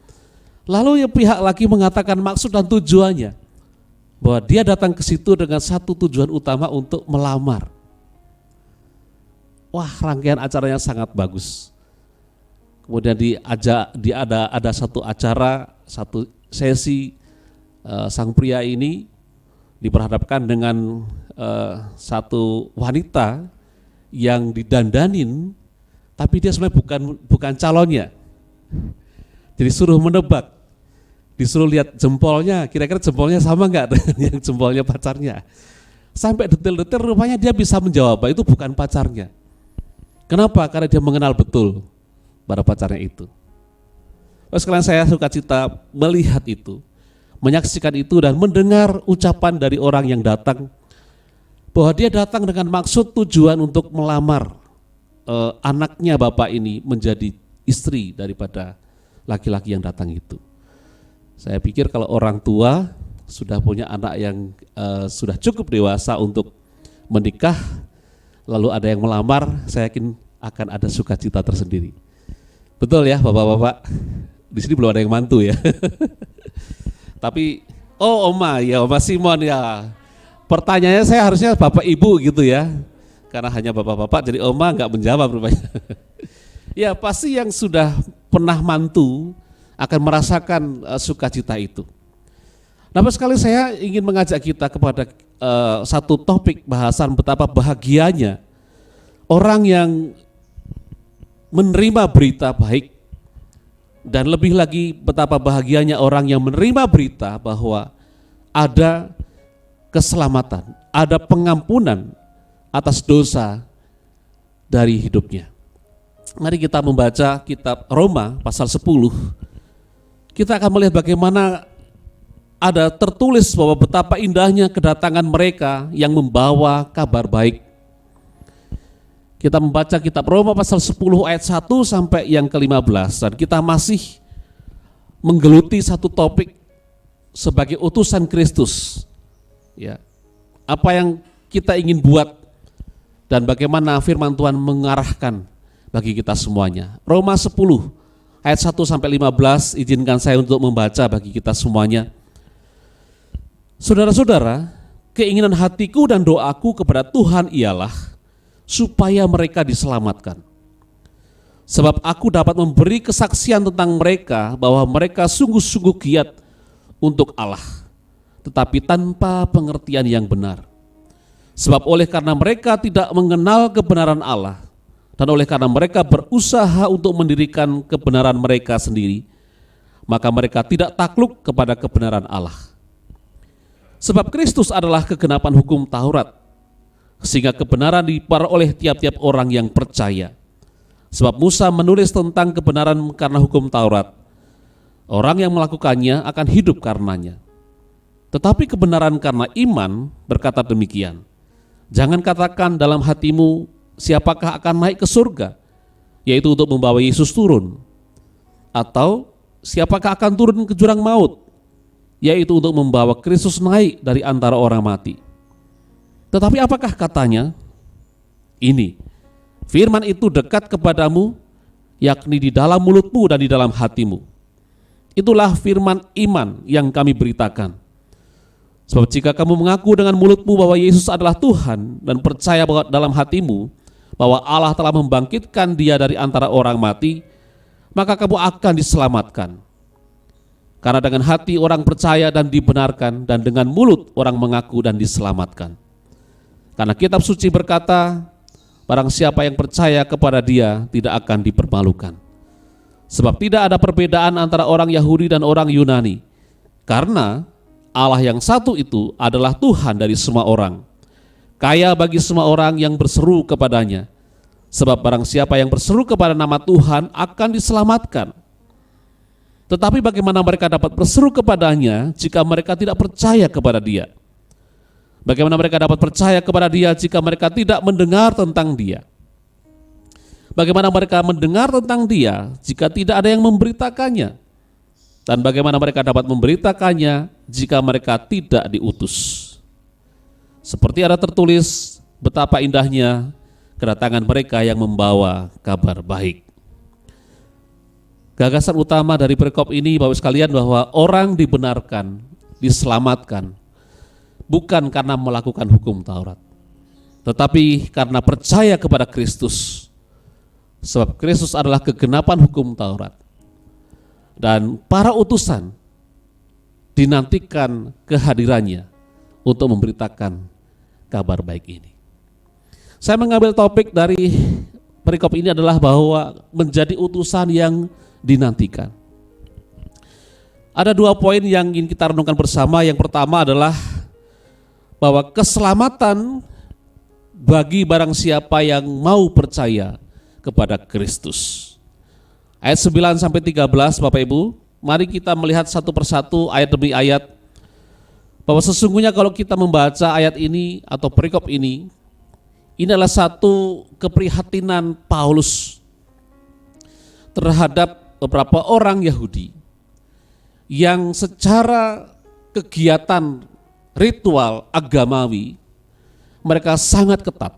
Lalu yang pihak laki mengatakan maksud dan tujuannya, bahwa dia datang ke situ dengan satu tujuan utama untuk melamar. Wah, rangkaian acaranya sangat bagus. Kemudian ada satu acara, satu sesi, sang pria ini diperhadapkan dengan satu wanita yang didandanin, tapi dia sebenarnya bukan calonnya. Jadi suruh menebak, disuruh lihat jempolnya, kira-kira jempolnya sama enggak dengan yang jempolnya pacarnya. Sampai detail-detail rupanya dia bisa menjawab itu bukan pacarnya. Kenapa? Karena dia mengenal betul pada pacarnya itu. Sekarang saya sukacita melihat itu, menyaksikan itu dan mendengar ucapan dari orang yang datang, bahwa dia datang dengan maksud tujuan untuk melamar anaknya bapak ini menjadi istri daripada laki-laki yang datang itu. Saya pikir kalau orang tua sudah punya anak yang sudah cukup dewasa untuk menikah, lalu ada yang melamar, saya yakin akan ada sukacita tersendiri. Betul ya bapak-bapak? Di sini belum ada yang mantu ya. Tapi, oh Oma Simon ya. Pertanyaannya saya harusnya bapak ibu gitu ya. Karena hanya bapak-bapak jadi Oma nggak menjawab rupanya. Ya pasti yang sudah pernah mantu akan merasakan sukacita itu. Namun sekali saya ingin mengajak kita kepada satu topik bahasan betapa bahagianya orang yang menerima berita baik, dan lebih lagi betapa bahagianya orang yang menerima berita bahwa ada keselamatan, ada pengampunan atas dosa dari hidupnya. Mari kita membaca kitab Roma pasal 10. Kita akan melihat bagaimana ada tertulis bahwa betapa indahnya kedatangan mereka yang membawa kabar baik. Kita membaca kitab Roma pasal 10 ayat 1 sampai yang ke-15, dan kita masih menggeluti satu topik sebagai utusan Kristus. Ya. Apa yang kita ingin buat dan bagaimana firman Tuhan mengarahkan bagi kita semuanya. Roma 10 ayat 1 sampai 15, izinkan saya untuk membaca bagi kita semuanya. Saudara-saudara, keinginan hatiku dan doaku kepada Tuhan ialah supaya mereka diselamatkan. Sebab aku dapat memberi kesaksian tentang mereka bahwa mereka sungguh-sungguh giat untuk Allah, tetapi tanpa pengertian yang benar. Sebab oleh karena mereka tidak mengenal kebenaran Allah, dan oleh karena mereka berusaha untuk mendirikan kebenaran mereka sendiri, maka mereka tidak takluk kepada kebenaran Allah. Sebab Kristus adalah kegenapan hukum Taurat, sehingga kebenaran diperoleh tiap-tiap orang yang percaya. Sebab Musa menulis tentang kebenaran karena hukum Taurat. Orang yang melakukannya akan hidup karenanya. Tetapi kebenaran karena iman berkata demikian, jangan katakan dalam hatimu siapakah akan naik ke surga, yaitu untuk membawa Yesus turun. Atau siapakah akan turun ke jurang maut, yaitu untuk membawa Kristus naik dari antara orang mati. Tetapi apakah katanya? Ini, firman itu dekat kepadamu, yakni di dalam mulutmu dan di dalam hatimu. Itulah firman iman yang kami beritakan. Sebab jika kamu mengaku dengan mulutmu bahwa Yesus adalah Tuhan dan percaya bahwa dalam hatimu bahwa Allah telah membangkitkan dia dari antara orang mati, maka kamu akan diselamatkan. Karena dengan hati orang percaya dan dibenarkan, dan dengan mulut orang mengaku dan diselamatkan. Karena kitab suci berkata, barang siapa yang percaya kepada dia tidak akan dipermalukan. Sebab tidak ada perbedaan antara orang Yahudi dan orang Yunani, karena Allah yang satu itu adalah Tuhan dari semua orang, kaya bagi semua orang yang berseru kepadanya. Sebab barang siapa yang berseru kepada nama Tuhan akan diselamatkan. Tetapi bagaimana mereka dapat berseru kepadanya jika mereka tidak percaya kepada dia? Bagaimana mereka dapat percaya kepada dia jika mereka tidak mendengar tentang dia? Bagaimana mereka mendengar tentang dia jika tidak ada yang memberitakannya? Dan bagaimana mereka dapat memberitakannya jika mereka tidak diutus? Seperti ada tertulis, betapa indahnya kedatangan mereka yang membawa kabar baik. Gagasan utama dari perikop ini Bapak sekalian bahwa orang dibenarkan, diselamatkan bukan karena melakukan hukum Taurat, tetapi karena percaya kepada Kristus. Sebab Kristus adalah kegenapan hukum Taurat. Dan para utusan dinantikan kehadirannya untuk memberitakan kabar baik ini. Saya mengambil topik dari perikop ini adalah bahwa menjadi utusan yang dinantikan. Ada dua poin yang ingin kita renungkan bersama. Yang pertama adalah bahwa keselamatan bagi barang siapa yang mau percaya kepada Kristus. Ayat 9 sampai 13 Bapak Ibu, mari kita melihat satu persatu ayat demi ayat bahwa sesungguhnya kalau kita membaca ayat ini atau perikop ini adalah satu keprihatinan Paulus terhadap beberapa orang Yahudi yang secara kegiatan ritual agamawi mereka sangat ketat,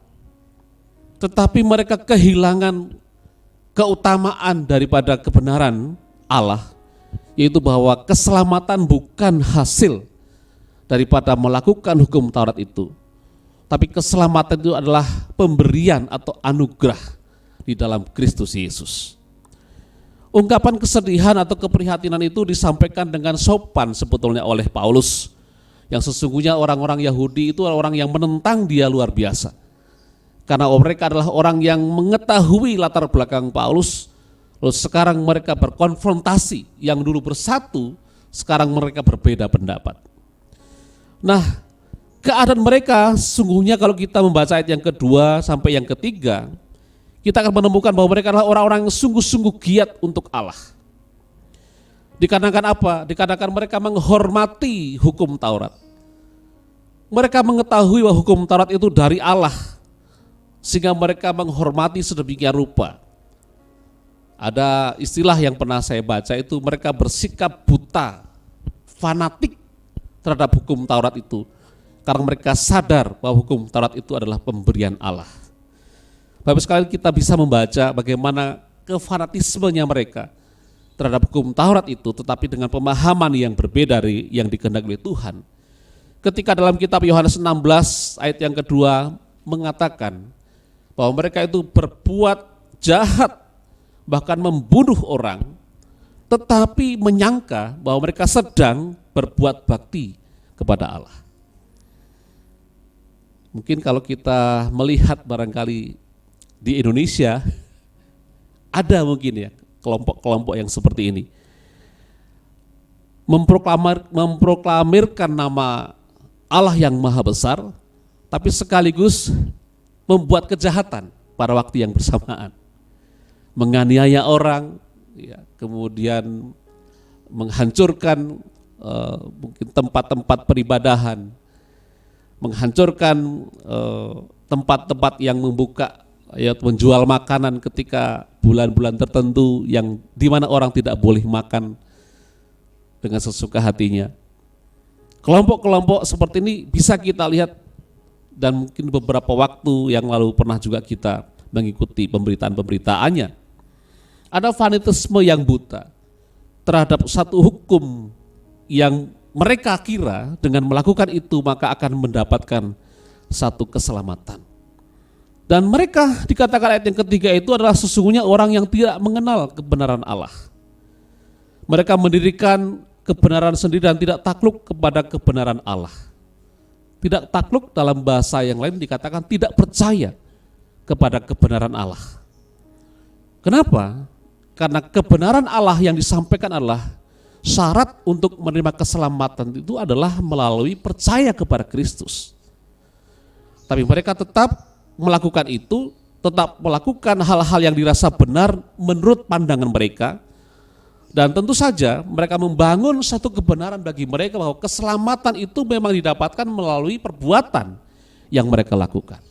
tetapi mereka kehilangan keutamaan daripada kebenaran Allah, yaitu bahwa keselamatan bukan hasil daripada melakukan hukum Taurat itu, tapi keselamatan itu adalah pemberian atau anugerah di dalam Kristus Yesus. Ungkapan kesedihan atau keprihatinan itu disampaikan dengan sopan sebetulnya oleh Paulus, yang sesungguhnya orang-orang Yahudi itu orang yang menentang dia luar biasa. Karena mereka adalah orang yang mengetahui latar belakang Paulus, lalu sekarang mereka berkonfrontasi, yang dulu bersatu, sekarang mereka berbeda pendapat. Nah, keadaan mereka sesungguhnya kalau kita membaca ayat yang kedua sampai yang ketiga, kita akan menemukan bahwa mereka adalah orang-orang yang sungguh-sungguh giat untuk Allah. Dikarenakan apa? Dikarenakan mereka menghormati hukum Taurat. Mereka mengetahui bahwa hukum Taurat itu dari Allah, sehingga mereka menghormati sedemikian rupa. Ada istilah yang pernah saya baca itu, mereka bersikap buta, fanatik terhadap hukum Taurat itu, karena mereka sadar bahwa hukum Taurat itu adalah pemberian Allah. Bapak sekalian, kita bisa membaca bagaimana kefanatismenya mereka terhadap hukum Taurat itu, tetapi dengan pemahaman yang berbeda dari yang dikehendaki oleh Tuhan. ketika dalam kitab Yohanes 16 ayat yang kedua mengatakan bahwa mereka itu berbuat jahat, bahkan membunuh orang, tetapi menyangka bahwa mereka sedang berbuat bakti kepada Allah. Mungkin kalau kita melihat barangkali di Indonesia, ada mungkin ya kelompok-kelompok yang seperti ini. Memproklamirkan nama Allah yang maha besar, tapi sekaligus membuat kejahatan pada waktu yang bersamaan. Menganiaya orang, ya, kemudian menghancurkan mungkin tempat-tempat peribadahan, menghancurkan tempat-tempat yang membuka, ya, menjual makanan ketika bulan-bulan tertentu yang di mana orang tidak boleh makan dengan sesuka hatinya. Kelompok-kelompok seperti ini bisa kita lihat, dan mungkin beberapa waktu yang lalu pernah juga kita mengikuti pemberitaan-pemberitaannya. Ada fanatisme yang buta terhadap satu hukum yang mereka kira dengan melakukan itu maka akan mendapatkan satu keselamatan. Dan mereka, dikatakan ayat yang ketiga itu, adalah sesungguhnya orang yang tidak mengenal kebenaran Allah. Mereka mendirikan kebenaran sendiri dan tidak takluk kepada kebenaran Allah. Tidak takluk dalam bahasa yang lain dikatakan tidak percaya kepada kebenaran Allah. Kenapa? Karena kebenaran Allah yang disampaikan adalah syarat untuk menerima keselamatan itu adalah melalui percaya kepada Kristus. Tapi mereka tetap melakukan itu, tetap melakukan hal-hal yang dirasa benar menurut pandangan mereka. Dan tentu saja mereka membangun satu kebenaran bagi mereka bahwa keselamatan itu memang didapatkan melalui perbuatan yang mereka lakukan.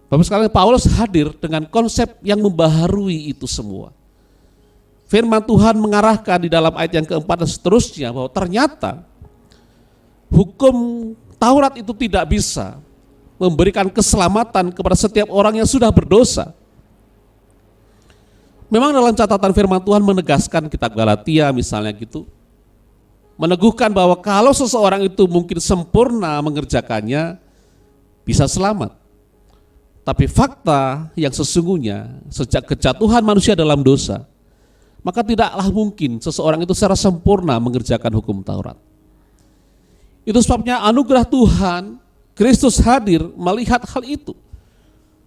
Bapak sekalian, Paulus hadir dengan konsep yang membaharui itu semua. Firman Tuhan mengarahkan di dalam ayat yang keempat dan seterusnya bahwa ternyata hukum Taurat itu tidak bisa memberikan keselamatan kepada setiap orang yang sudah berdosa. Memang dalam catatan firman Tuhan menegaskan, kitab Galatia misalnya gitu, meneguhkan bahwa kalau seseorang itu mungkin sempurna mengerjakannya, bisa selamat. Tapi fakta yang sesungguhnya sejak kejatuhan manusia dalam dosa, maka tidaklah mungkin seseorang itu secara sempurna mengerjakan hukum Taurat. Itu sebabnya anugerah Tuhan, Kristus hadir melihat hal itu.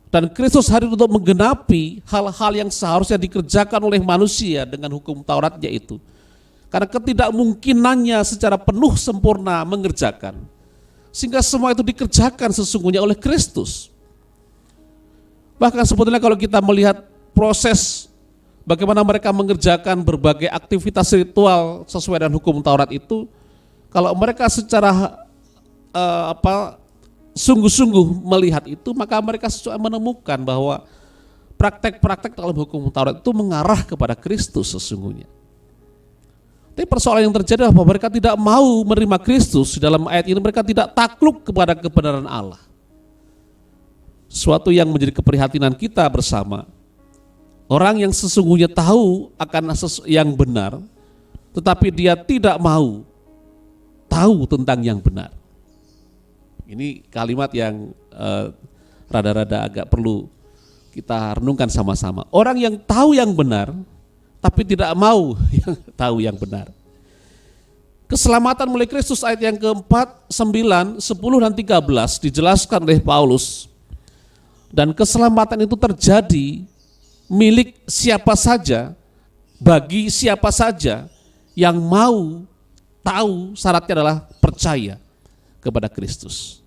Dan Kristus hadir untuk menggenapi hal-hal yang seharusnya dikerjakan oleh manusia dengan hukum Tauratnya itu. Karena ketidakmungkinannya secara penuh sempurna mengerjakan. Sehingga semua itu dikerjakan sesungguhnya oleh Kristus. Bahkan sebetulnya kalau kita melihat proses bagaimana mereka mengerjakan berbagai aktivitas ritual sesuai dengan hukum Taurat itu, kalau mereka secara sungguh-sungguh melihat itu, maka mereka menemukan bahwa praktek-praktek dalam hukum Taurat itu mengarah kepada Kristus sesungguhnya. Tapi persoalan yang terjadi adalah bahwa mereka tidak mau menerima Kristus. Di dalam ayat ini mereka tidak takluk kepada kebenaran Allah. Suatu yang menjadi keprihatinan kita bersama. Orang yang sesungguhnya tahu akan yang benar, tetapi dia tidak mau tahu tentang yang benar. Ini kalimat yang rada-rada agak perlu kita renungkan sama-sama. Orang yang tahu yang benar, tapi tidak mau tahu yang benar. Keselamatan melalui Kristus ayat yang keempat, 9, 10 dan 13 dijelaskan oleh Paulus. Dan keselamatan itu terjadi milik siapa saja, bagi siapa saja yang mau tahu, syaratnya adalah percaya kepada Kristus.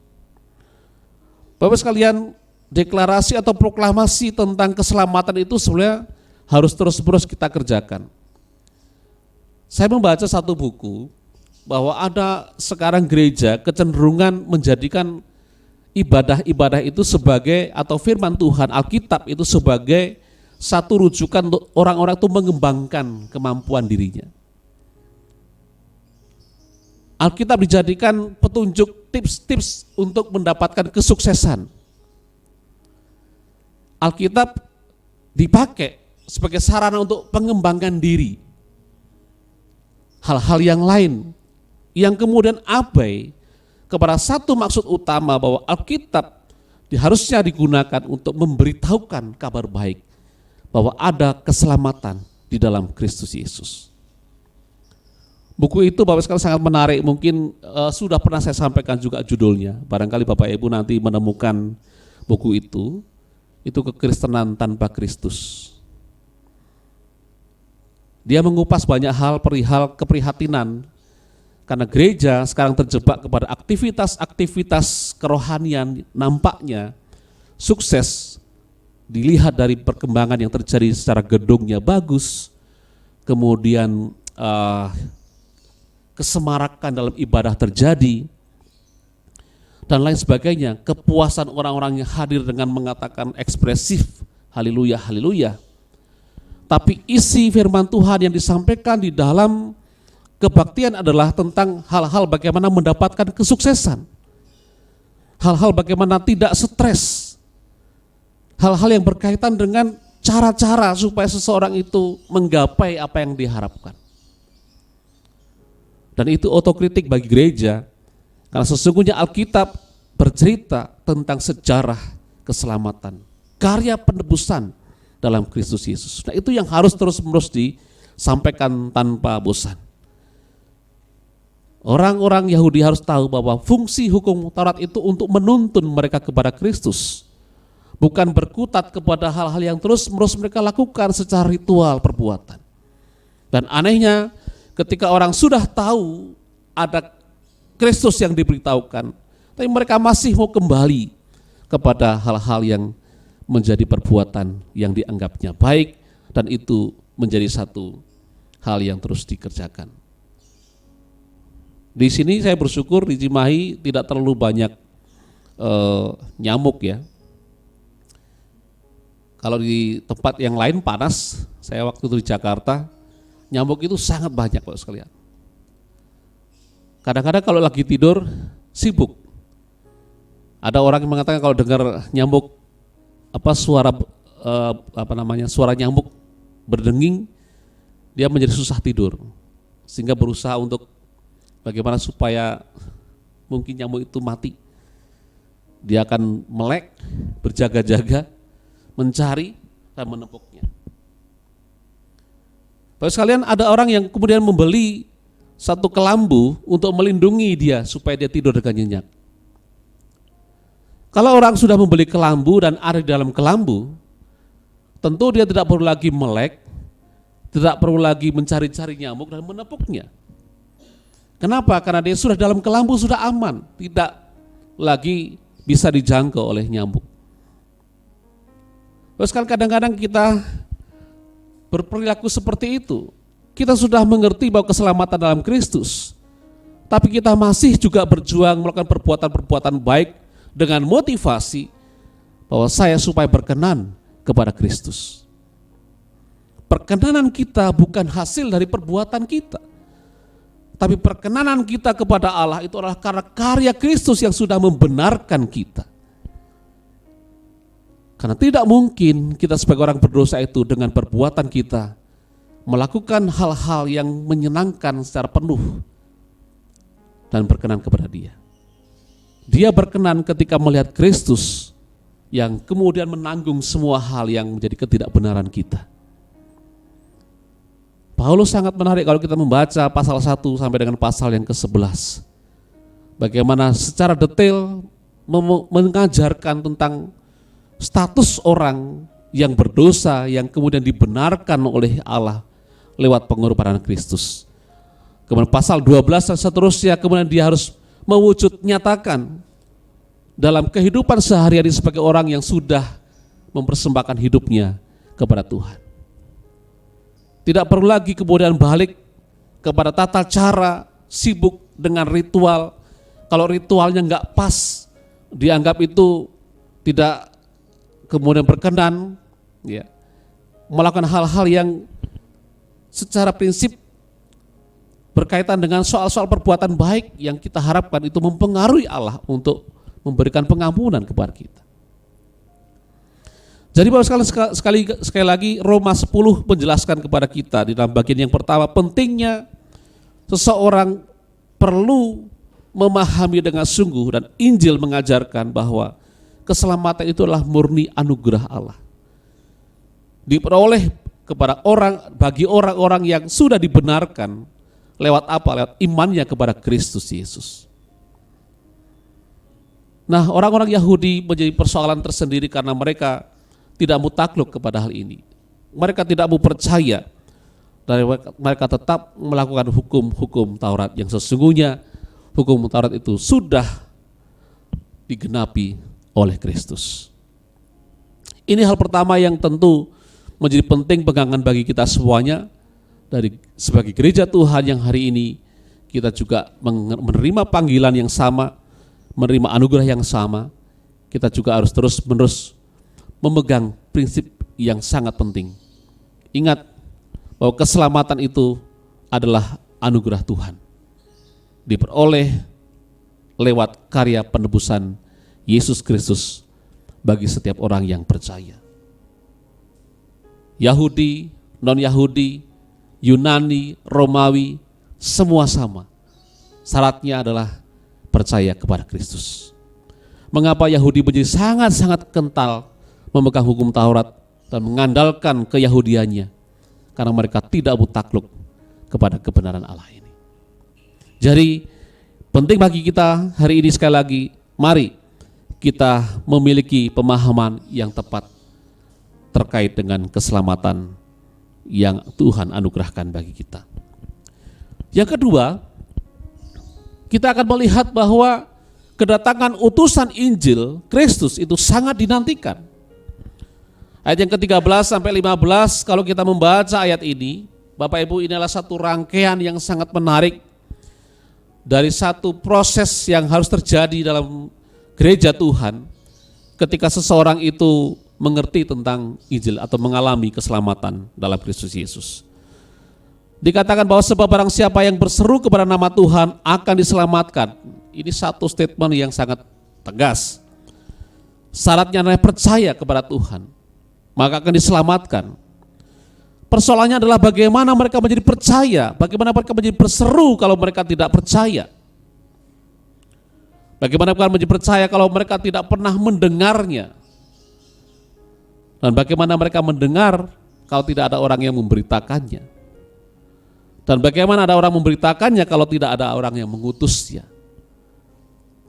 Bapak sekalian, deklarasi atau proklamasi tentang keselamatan itu sebenarnya harus terus-menerus kita kerjakan. Saya membaca satu buku bahwa ada sekarang gereja kecenderungan menjadikan ibadah-ibadah itu sebagai, atau firman Tuhan Alkitab itu sebagai satu rujukan untuk orang-orang itu mengembangkan kemampuan dirinya. Alkitab dijadikan petunjuk tips-tips untuk mendapatkan kesuksesan. Alkitab dipakai sebagai sarana untuk pengembangan diri. Hal-hal yang lain yang kemudian abai kepada satu maksud utama bahwa Alkitab harusnya digunakan untuk memberitahukan kabar baik bahwa ada keselamatan di dalam Kristus Yesus. Buku itu Bapak sekalian sangat menarik, mungkin sudah pernah saya sampaikan juga judulnya. Barangkali Bapak Ibu nanti menemukan buku itu Kekristenan Tanpa Kristus. Dia mengupas banyak hal perihal keprihatinan karena gereja sekarang terjebak kepada aktivitas-aktivitas kerohanian nampaknya sukses dilihat dari perkembangan yang terjadi secara gedungnya bagus, kemudian kesemarakan dalam ibadah terjadi, dan lain sebagainya. Kepuasan orang-orang yang hadir dengan mengatakan ekspresif, haleluya, haleluya. Tapi isi firman Tuhan yang disampaikan di dalam kebaktian adalah tentang hal-hal bagaimana mendapatkan kesuksesan. Hal-hal bagaimana tidak stres. Hal-hal yang berkaitan dengan cara-cara supaya seseorang itu menggapai apa yang diharapkan. Dan itu otokritik bagi gereja, karena sesungguhnya Alkitab bercerita tentang sejarah keselamatan, karya penebusan dalam Kristus Yesus. Nah, itu yang harus terus-menerus disampaikan tanpa bosan. Orang-orang Yahudi harus tahu bahwa fungsi hukum Taurat itu untuk menuntun mereka kepada Kristus, bukan berkutat kepada hal-hal yang terus-menerus mereka lakukan secara ritual perbuatan. Dan anehnya, ketika orang sudah tahu ada Kristus yang diberitahukan, tapi mereka masih mau kembali kepada hal-hal yang menjadi perbuatan yang dianggapnya baik, dan itu menjadi satu hal yang terus dikerjakan. Di sini saya bersyukur di Cimahi tidak terlalu banyak nyamuk ya. Kalau di tempat yang lain panas, saya waktu itu di Jakarta, nyamuk itu sangat banyak Bapak sekalian. Kadang-kadang kalau lagi tidur sibuk. Ada orang yang mengatakan kalau dengar nyamuk suara nyamuk berdenging, dia menjadi susah tidur. Sehingga berusaha untuk bagaimana supaya mungkin nyamuk itu mati. Dia akan melek, berjaga-jaga, mencari dan menepuknya. Bapak sekalian, ada orang yang kemudian membeli satu kelambu untuk melindungi dia supaya dia tidur dengan nyenyak. Kalau orang sudah membeli kelambu dan ada di dalam kelambu, tentu dia tidak perlu lagi melek, tidak perlu lagi mencari-cari nyamuk dan menepuknya. Kenapa? Karena dia sudah dalam kelambu, sudah aman, tidak lagi bisa dijangkau oleh nyamuk. Terus kadang-kadang kita berperilaku seperti itu. Kita sudah mengerti bahwa keselamatan dalam Kristus, tapi kita masih juga berjuang melakukan perbuatan-perbuatan baik dengan motivasi bahwa saya supaya berkenan kepada Kristus. Perkenanan kita bukan hasil dari perbuatan kita, tapi perkenanan kita kepada Allah itu adalah karena karya Kristus yang sudah membenarkan kita. Karena tidak mungkin kita sebagai orang berdosa itu dengan perbuatan kita melakukan hal-hal yang menyenangkan secara penuh dan berkenan kepada Dia. Dia berkenan ketika melihat Kristus yang kemudian menanggung semua hal yang menjadi ketidakbenaran kita. Paulus sangat menarik kalau kita membaca pasal 1 sampai dengan pasal yang ke-11. Bagaimana secara detail mengajarkan tentang status orang yang berdosa yang kemudian dibenarkan oleh Allah lewat pengorbanan Kristus. Kemudian pasal 12 dan seterusnya, kemudian dia harus mewujud nyatakan dalam kehidupan sehari-hari sebagai orang yang sudah mempersembahkan hidupnya kepada Tuhan. Tidak perlu lagi kemudian balik kepada tata cara sibuk dengan ritual. Kalau ritualnya enggak pas, dianggap itu tidak kemudian berkenan, ya, melakukan hal-hal yang secara prinsip berkaitan dengan soal-soal perbuatan baik yang kita harapkan itu mempengaruhi Allah untuk memberikan pengampunan kepada kita. Jadi Bapak sekali lagi Roma 10 menjelaskan kepada kita di dalam bagian yang pertama pentingnya seseorang perlu memahami dengan sungguh, dan Injil mengajarkan bahwa keselamatan itu adalah murni anugerah Allah. Diperoleh bagi orang-orang yang sudah dibenarkan lewat apa? Lewat imannya kepada Kristus Yesus. Nah, orang-orang Yahudi menjadi persoalan tersendiri karena mereka tidak mau takluk kepada hal ini. Mereka tidak mau percaya, dan mereka tetap melakukan hukum-hukum Taurat yang sesungguhnya hukum Taurat itu sudah digenapi oleh Kristus. Ini hal pertama yang tentu menjadi penting pegangan bagi kita semuanya, sebagai gereja Tuhan yang hari ini kita juga menerima panggilan yang sama, menerima anugerah yang sama. Kita juga harus terus-menerus memegang prinsip yang sangat penting. Ingat bahwa keselamatan itu adalah anugerah Tuhan, diperoleh lewat karya penebusan Yesus Kristus bagi setiap orang yang percaya. Yahudi, non-Yahudi, Yunani, Romawi, semua sama. Syaratnya adalah percaya kepada Kristus. Mengapa Yahudi menjadi sangat-sangat kental memegang hukum Taurat dan mengandalkan keyahudiannya? Karena mereka tidak mau takluk kepada kebenaran Allah ini. Jadi penting bagi kita hari ini sekali lagi, mari kita memiliki pemahaman yang tepat terkait dengan keselamatan yang Tuhan anugerahkan bagi kita. Yang kedua, kita akan melihat bahwa kedatangan utusan Injil Kristus itu sangat dinantikan. Ayat yang ke-13 sampai 15, kalau kita membaca ayat ini, Bapak Ibu, ini adalah satu rangkaian yang sangat menarik dari satu proses yang harus terjadi dalam gereja Tuhan ketika seseorang itu mengerti tentang Injil atau mengalami keselamatan dalam Kristus Yesus. Dikatakan bahwa sebab barang siapa yang berseru kepada nama Tuhan akan diselamatkan. Ini satu statement yang sangat tegas. Syaratnya adalah percaya kepada Tuhan, maka akan diselamatkan. Persoalannya adalah bagaimana mereka menjadi percaya, bagaimana mereka menjadi berseru kalau mereka tidak percaya. Bagaimana mereka menjadi percaya kalau mereka tidak pernah mendengarnya. Dan bagaimana mereka mendengar kalau tidak ada orang yang memberitakannya. Dan bagaimana ada orang memberitakannya kalau tidak ada orang yang mengutusnya.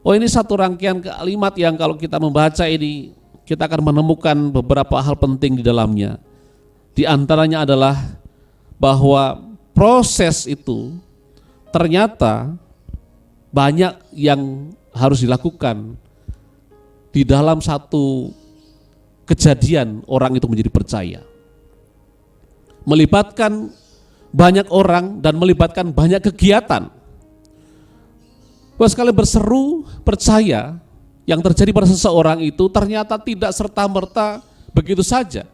Oh, ini satu rangkaian kalimat yang kalau kita membaca ini, kita akan menemukan beberapa hal penting di dalamnya. Di antaranya adalah bahwa proses itu ternyata banyak yang harus dilakukan di dalam satu kejadian orang itu menjadi percaya. Melibatkan banyak orang dan melibatkan banyak kegiatan. Kalau sekali berseru percaya yang terjadi pada seseorang itu ternyata tidak serta-merta begitu saja,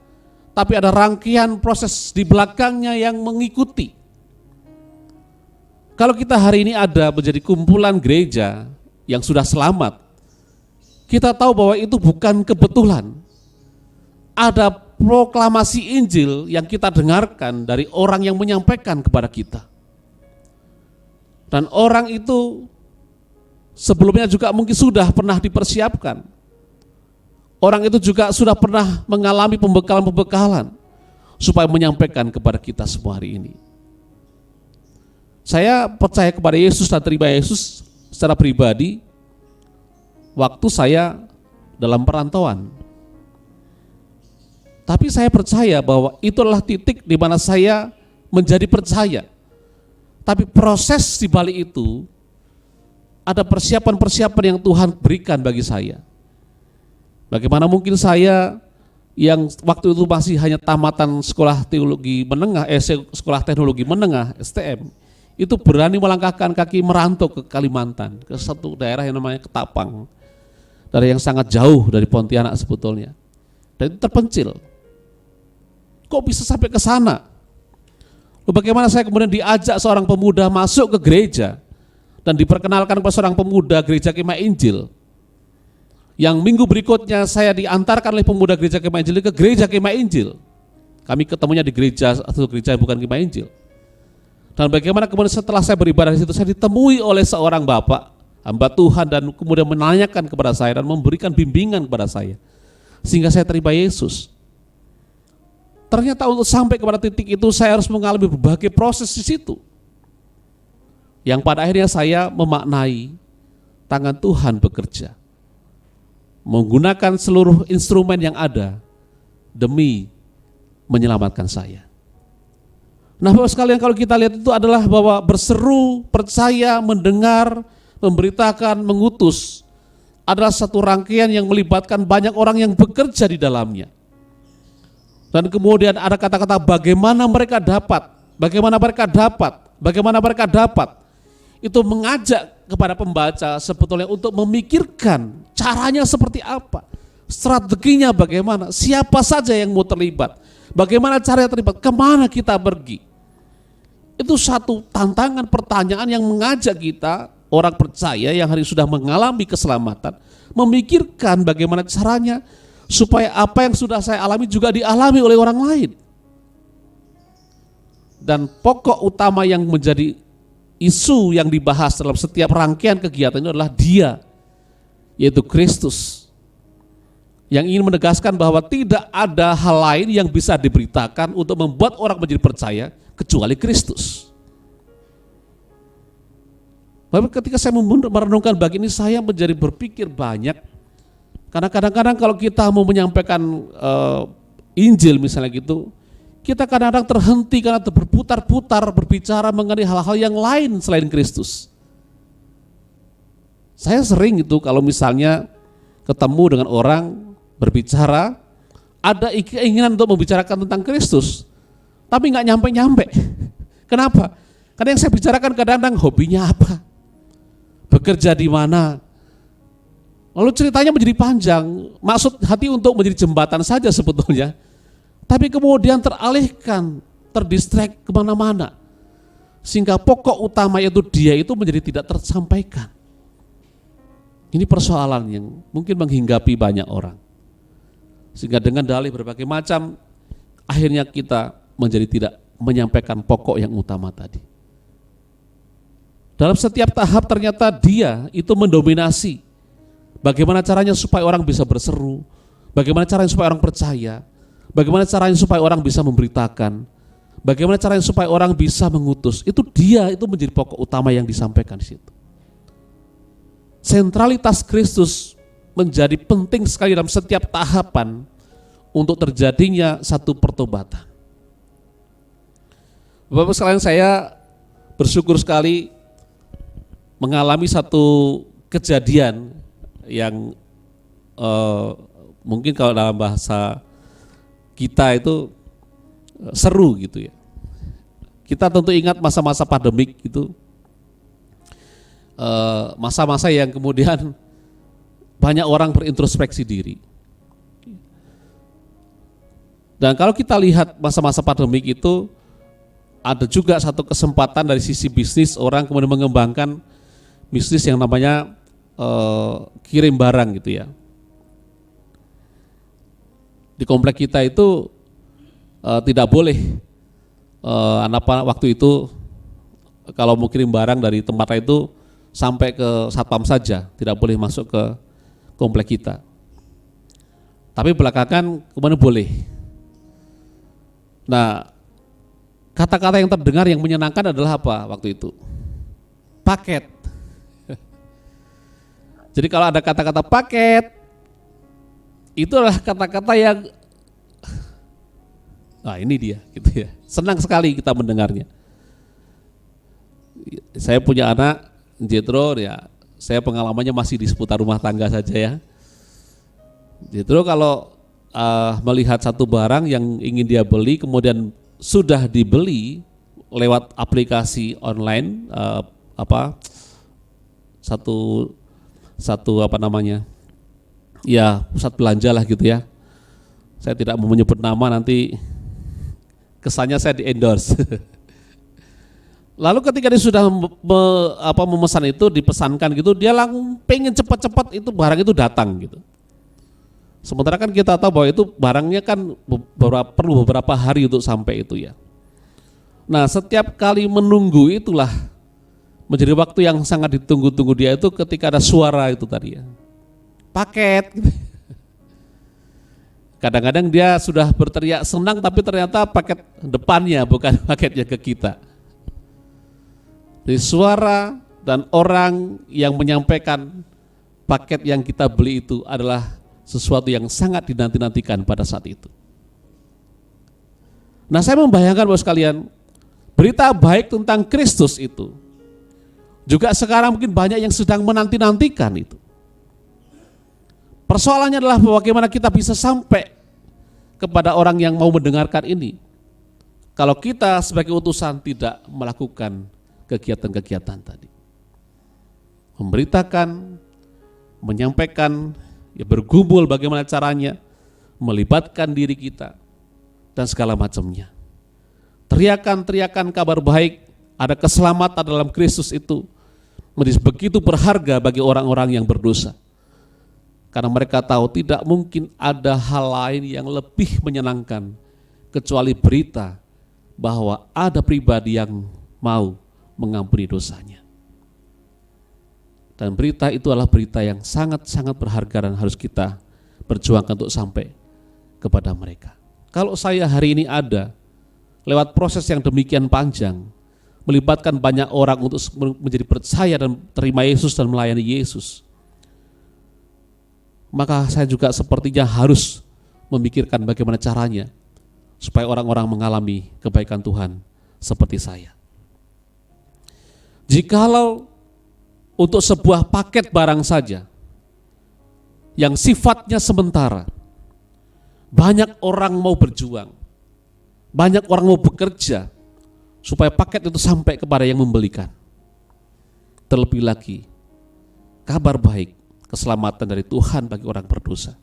tapi ada rangkaian proses di belakangnya yang mengikuti. Kalau kita hari ini ada menjadi kumpulan gereja yang sudah selamat, kita tahu bahwa itu bukan kebetulan. Ada proklamasi Injil yang kita dengarkan dari orang yang menyampaikan kepada kita. Dan orang itu sebelumnya juga mungkin sudah pernah dipersiapkan. Orang itu juga sudah pernah mengalami pembekalan-pembekalan supaya menyampaikan kepada kita semua hari ini. Saya percaya kepada Yesus dan terima Yesus secara pribadi waktu saya dalam perantauan. Tapi saya percaya bahwa itu adalah titik di mana saya menjadi percaya. Tapi proses di balik itu ada persiapan-persiapan yang Tuhan berikan bagi saya. Bagaimana mungkin saya yang waktu itu masih hanya tamatan sekolah teologi menengah, sekolah teknologi menengah STM, itu berani melangkahkan kaki merantau ke Kalimantan, ke satu daerah yang namanya Ketapang, dari yang sangat jauh dari Pontianak sebetulnya, dan itu terpencil. Kok bisa sampai ke sana? Bagaimana saya kemudian diajak seorang pemuda masuk ke gereja dan diperkenalkan kepada seorang pemuda gereja Kemah Injil. Yang minggu berikutnya saya diantarkan oleh pemuda gereja Kemah Injil ke gereja Kemah Injil. Kami ketemunya di gereja atau gereja bukan Kemah Injil. Dan bagaimana kemudian setelah saya beribadah di situ, saya ditemui oleh seorang bapak, hamba Tuhan, dan kemudian menanyakan kepada saya dan memberikan bimbingan kepada saya, sehingga saya terima Yesus. Ternyata untuk sampai kepada titik itu saya harus mengalami berbagai proses di situ, yang pada akhirnya saya memaknai tangan Tuhan bekerja, menggunakan seluruh instrumen yang ada demi menyelamatkan saya. Nah, Bapak sekalian, kalau kita lihat itu adalah bahwa berseru, percaya, mendengar, memberitakan, mengutus adalah satu rangkaian yang melibatkan banyak orang yang bekerja di dalamnya. Dan kemudian ada kata-kata bagaimana mereka dapat, bagaimana mereka dapat, bagaimana mereka dapat. Itu mengajak kepada pembaca sebetulnya untuk memikirkan caranya seperti apa, strateginya bagaimana, siapa saja yang mau terlibat, bagaimana caranya terlibat, kemana kita pergi. Itu satu tantangan, pertanyaan yang mengajak kita, orang percaya yang hari sudah mengalami keselamatan, memikirkan bagaimana caranya supaya apa yang sudah saya alami juga dialami oleh orang lain. Dan pokok utama yang menjadi isu yang dibahas dalam setiap rangkaian kegiatan itu adalah Dia, yaitu Kristus, yang ingin menegaskan bahwa tidak ada hal lain yang bisa diberitakan untuk membuat orang menjadi percaya kecuali Kristus. Bapak, ketika saya merenungkan bagi ini, saya menjadi berpikir banyak, karena kadang-kadang kalau kita mau menyampaikan Injil misalnya gitu, kita kadang-kadang terhenti karena berputar-putar berbicara mengenai hal-hal yang lain selain Kristus. Saya sering itu kalau misalnya ketemu dengan orang berbicara, ada keinginan untuk membicarakan tentang Kristus, tapi nggak nyampe-nyampe. Kenapa? Karena yang saya bicarakan kadang-kadang hobinya apa, bekerja di mana, lalu ceritanya menjadi panjang, maksud hati untuk menjadi jembatan saja sebetulnya, tapi kemudian teralihkan, terdistract kemana-mana, sehingga pokok utama yaitu Dia itu menjadi tidak tersampaikan. Ini persoalan yang mungkin menghinggapi banyak orang, sehingga dengan dalih berbagai macam, akhirnya kita menjadi tidak menyampaikan pokok yang utama tadi. Dalam setiap tahap ternyata Dia itu mendominasi. Bagaimana caranya supaya orang bisa berseru, bagaimana caranya supaya orang percaya, bagaimana caranya supaya orang bisa memberitakan, bagaimana caranya supaya orang bisa mengutus. Itu Dia, itu menjadi pokok utama yang disampaikan di situ. Sentralitas Kristus menjadi penting sekali dalam setiap tahapan untuk terjadinya satu pertobatan. Bapak sekalian, saya bersyukur sekali mengalami satu kejadian yang mungkin kalau dalam bahasa kita itu seru gitu ya. Kita tentu ingat masa-masa pandemik itu, masa-masa yang kemudian banyak orang berintrospeksi diri. Dan kalau kita lihat masa-masa pandemik itu, ada juga satu kesempatan dari sisi bisnis, orang kemudian mengembangkan bisnis yang namanya kirim barang gitu ya. Di komplek kita itu tidak boleh waktu itu kalau mau kirim barang dari tempat itu sampai ke satpam saja, tidak boleh masuk ke komplek kita. Tapi belakangan kemudian boleh. Nah, kata-kata yang terdengar yang menyenangkan adalah apa waktu itu? Paket. Jadi kalau ada kata-kata paket, itu adalah kata-kata yang, nah ini dia, gitu ya. Senang sekali kita mendengarnya. Saya punya anak, Jethro, ya, saya pengalamannya masih di seputar rumah tangga saja ya. Jethro kalau melihat satu barang yang ingin dia beli, kemudian sudah dibeli lewat aplikasi online, satu apa namanya, ya pusat belanja lah gitu ya. Saya tidak mau menyebut nama, nanti kesannya saya di endorse. Lalu ketika dia sudah memesan itu, dipesankan gitu, dia langsung pengen cepat-cepat itu barang itu datang gitu. Sementara kan kita tahu bahwa itu barangnya kan perlu beberapa hari untuk sampai itu ya. Nah, setiap kali menunggu itulah menjadi waktu yang sangat ditunggu-tunggu dia itu ketika ada suara itu tadi ya. Paket. Kadang-kadang dia sudah berteriak senang tapi ternyata paket depannya bukan paketnya ke kita. Jadi suara dan orang yang menyampaikan paket yang kita beli itu adalah sesuatu yang sangat dinanti-nantikan pada saat itu. Nah, saya membayangkan Bapak sekalian, berita baik tentang Kristus itu juga sekarang mungkin banyak yang sedang menanti-nantikan itu. Persoalannya adalah bagaimana kita bisa sampai kepada orang yang mau mendengarkan ini. Kalau kita sebagai utusan tidak melakukan kegiatan-kegiatan tadi. Memberitakan, menyampaikan, ya bergumul bagaimana caranya, melibatkan diri kita, dan segala macamnya. Teriakan-teriakan kabar baik, ada keselamatan dalam Kristus itu, menjadi begitu berharga bagi orang-orang yang berdosa. Karena mereka tahu tidak mungkin ada hal lain yang lebih menyenangkan kecuali berita bahwa ada pribadi yang mau mengampuni dosanya. Dan berita itu adalah berita yang sangat-sangat berharga dan harus kita perjuangkan untuk sampai kepada mereka. Kalau saya hari ini ada lewat proses yang demikian panjang, melibatkan banyak orang untuk menjadi percaya dan terima Yesus dan melayani Yesus, maka saya juga sepertinya harus memikirkan bagaimana caranya supaya orang-orang mengalami kebaikan Tuhan seperti saya. Jikalau untuk sebuah paket barang saja yang sifatnya sementara, banyak orang mau berjuang, banyak orang mau bekerja supaya paket itu sampai kepada yang membelikan. Terlebih lagi, kabar baik, keselamatan dari Tuhan bagi orang berdosa.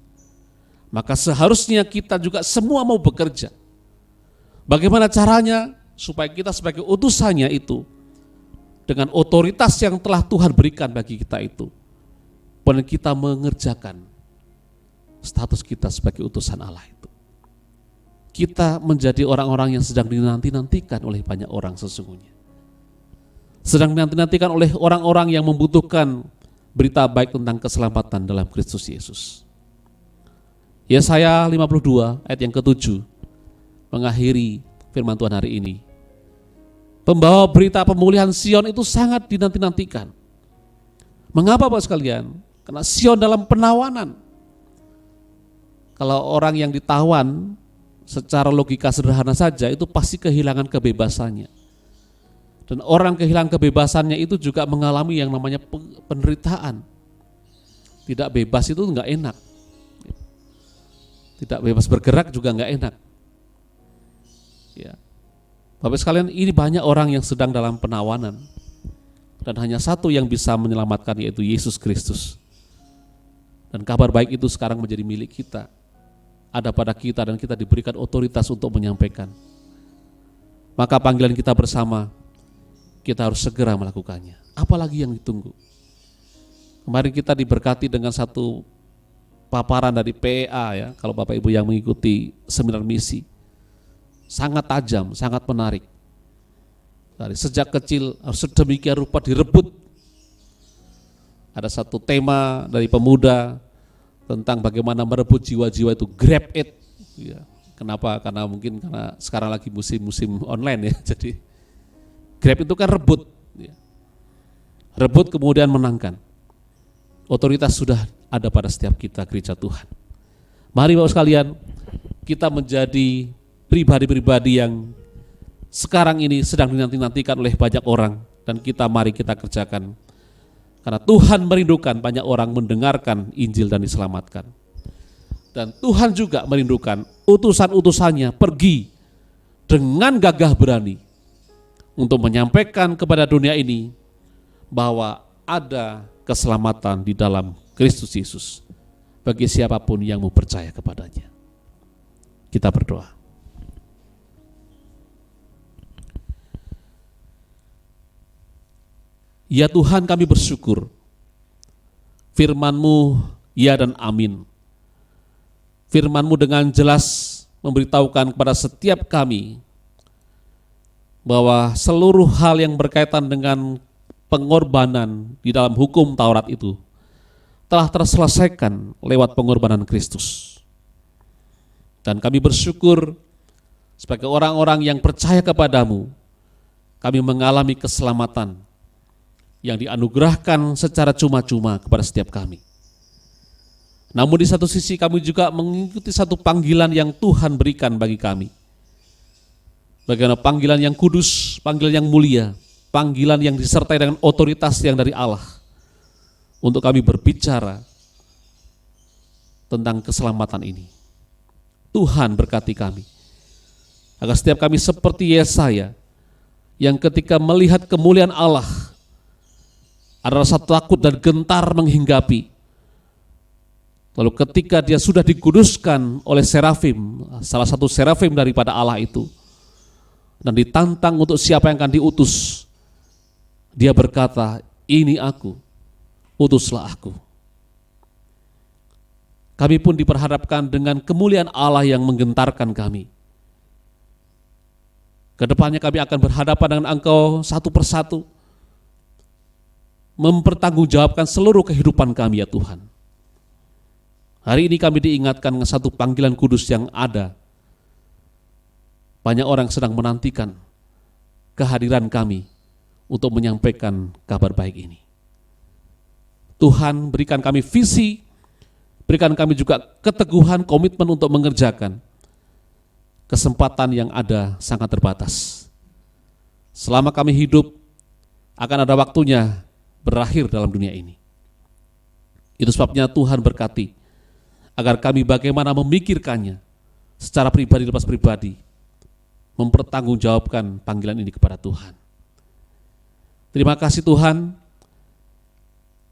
Maka seharusnya kita juga semua mau bekerja. Bagaimana caranya supaya kita sebagai utusannya itu, dengan otoritas yang telah Tuhan berikan bagi kita itu, dan kita mengerjakan status kita sebagai utusan Allah itu. Kita menjadi orang-orang yang sedang dinanti-nantikan oleh banyak orang sesungguhnya. Sedang dinanti-nantikan oleh orang-orang yang membutuhkan berita baik tentang keselamatan dalam Kristus Yesus. Yesaya 52 ayat yang ke-7 mengakhiri firman Tuhan hari ini. Pembawa berita pemulihan Sion itu sangat dinanti-nantikan. Mengapa Bapak sekalian? Karena Sion dalam penawanan. Kalau orang yang ditawan secara logika sederhana saja itu pasti kehilangan kebebasannya. Dan orang kehilangan kebebasannya itu juga mengalami yang namanya penderitaan. Tidak bebas itu enggak enak. Tidak bebas bergerak juga enggak enak. Ya. Bapak sekalian, ini banyak orang yang sedang dalam penawanan. Dan hanya satu yang bisa menyelamatkan, yaitu Yesus Kristus. Dan kabar baik itu sekarang menjadi milik kita. Ada pada kita dan kita diberikan otoritas untuk menyampaikan. Maka panggilan kita bersama, kita harus segera melakukannya. Apalagi yang ditunggu. Kemarin kita diberkati dengan satu paparan dari PEA ya, kalau Bapak Ibu yang mengikuti seminar misi. Sangat tajam, sangat menarik. Dari sejak kecil harus sedemikian rupa direbut. Ada satu tema dari pemuda tentang bagaimana merebut jiwa-jiwa itu, grab it. Ya. Kenapa? Karena mungkin karena sekarang lagi musim online ya, jadi grab itu kan rebut. Ya. Rebut kemudian menangkan. Otoritas sudah ada pada setiap kita gereja Tuhan. Mari Bapak sekalian, kita menjadi pribadi-pribadi yang sekarang ini sedang dinanti-nantikan oleh banyak orang, dan mari kita kerjakan. Karena Tuhan merindukan banyak orang mendengarkan Injil dan diselamatkan. Dan Tuhan juga merindukan utusan-utusannya pergi dengan gagah berani untuk menyampaikan kepada dunia ini bahwa ada keselamatan di dalam Kristus Yesus bagi siapapun yang mau percaya kepadanya. Kita berdoa. Ya Tuhan, kami bersyukur firman-Mu ya dan amin. Firman-Mu dengan jelas memberitahukan kepada setiap kami bahwa seluruh hal yang berkaitan dengan pengorbanan di dalam hukum Taurat itu telah terselesaikan lewat pengorbanan Kristus. Dan kami bersyukur sebagai orang-orang yang percaya kepadamu, kami mengalami keselamatan yang dianugerahkan secara cuma-cuma kepada setiap kami. Namun di satu sisi kami juga mengikuti satu panggilan yang Tuhan berikan bagi kami. Bagaimana panggilan yang kudus, panggilan yang mulia, panggilan yang disertai dengan otoritas yang dari Allah untuk kami berbicara tentang keselamatan ini. Tuhan berkati kami, agar setiap kami seperti Yesaya yang ketika melihat kemuliaan Allah ada rasa takut dan gentar menghinggapi. Lalu ketika dia sudah dikuduskan oleh serafim, salah satu serafim daripada Allah itu, dan ditantang untuk siapa yang akan diutus, dia berkata, "Ini aku, utuslah aku." Kami pun diperhadapkan dengan kemuliaan Allah yang menggentarkan kami. Kedepannya kami akan berhadapan dengan Engkau satu persatu, mempertanggungjawabkan seluruh kehidupan kami ya Tuhan. Hari ini kami diingatkan dengan satu panggilan kudus yang ada. Banyak orang sedang menantikan kehadiran kami untuk menyampaikan kabar baik ini. Tuhan berikan kami visi, berikan kami juga keteguhan, komitmen untuk mengerjakan. Kesempatan yang ada sangat terbatas. Selama kami hidup, akan ada waktunya berakhir dalam dunia ini. Itu sebabnya Tuhan berkati, agar kami bagaimana memikirkannya secara pribadi lepas pribadi, mempertanggungjawabkan panggilan ini kepada Tuhan. Terima kasih Tuhan,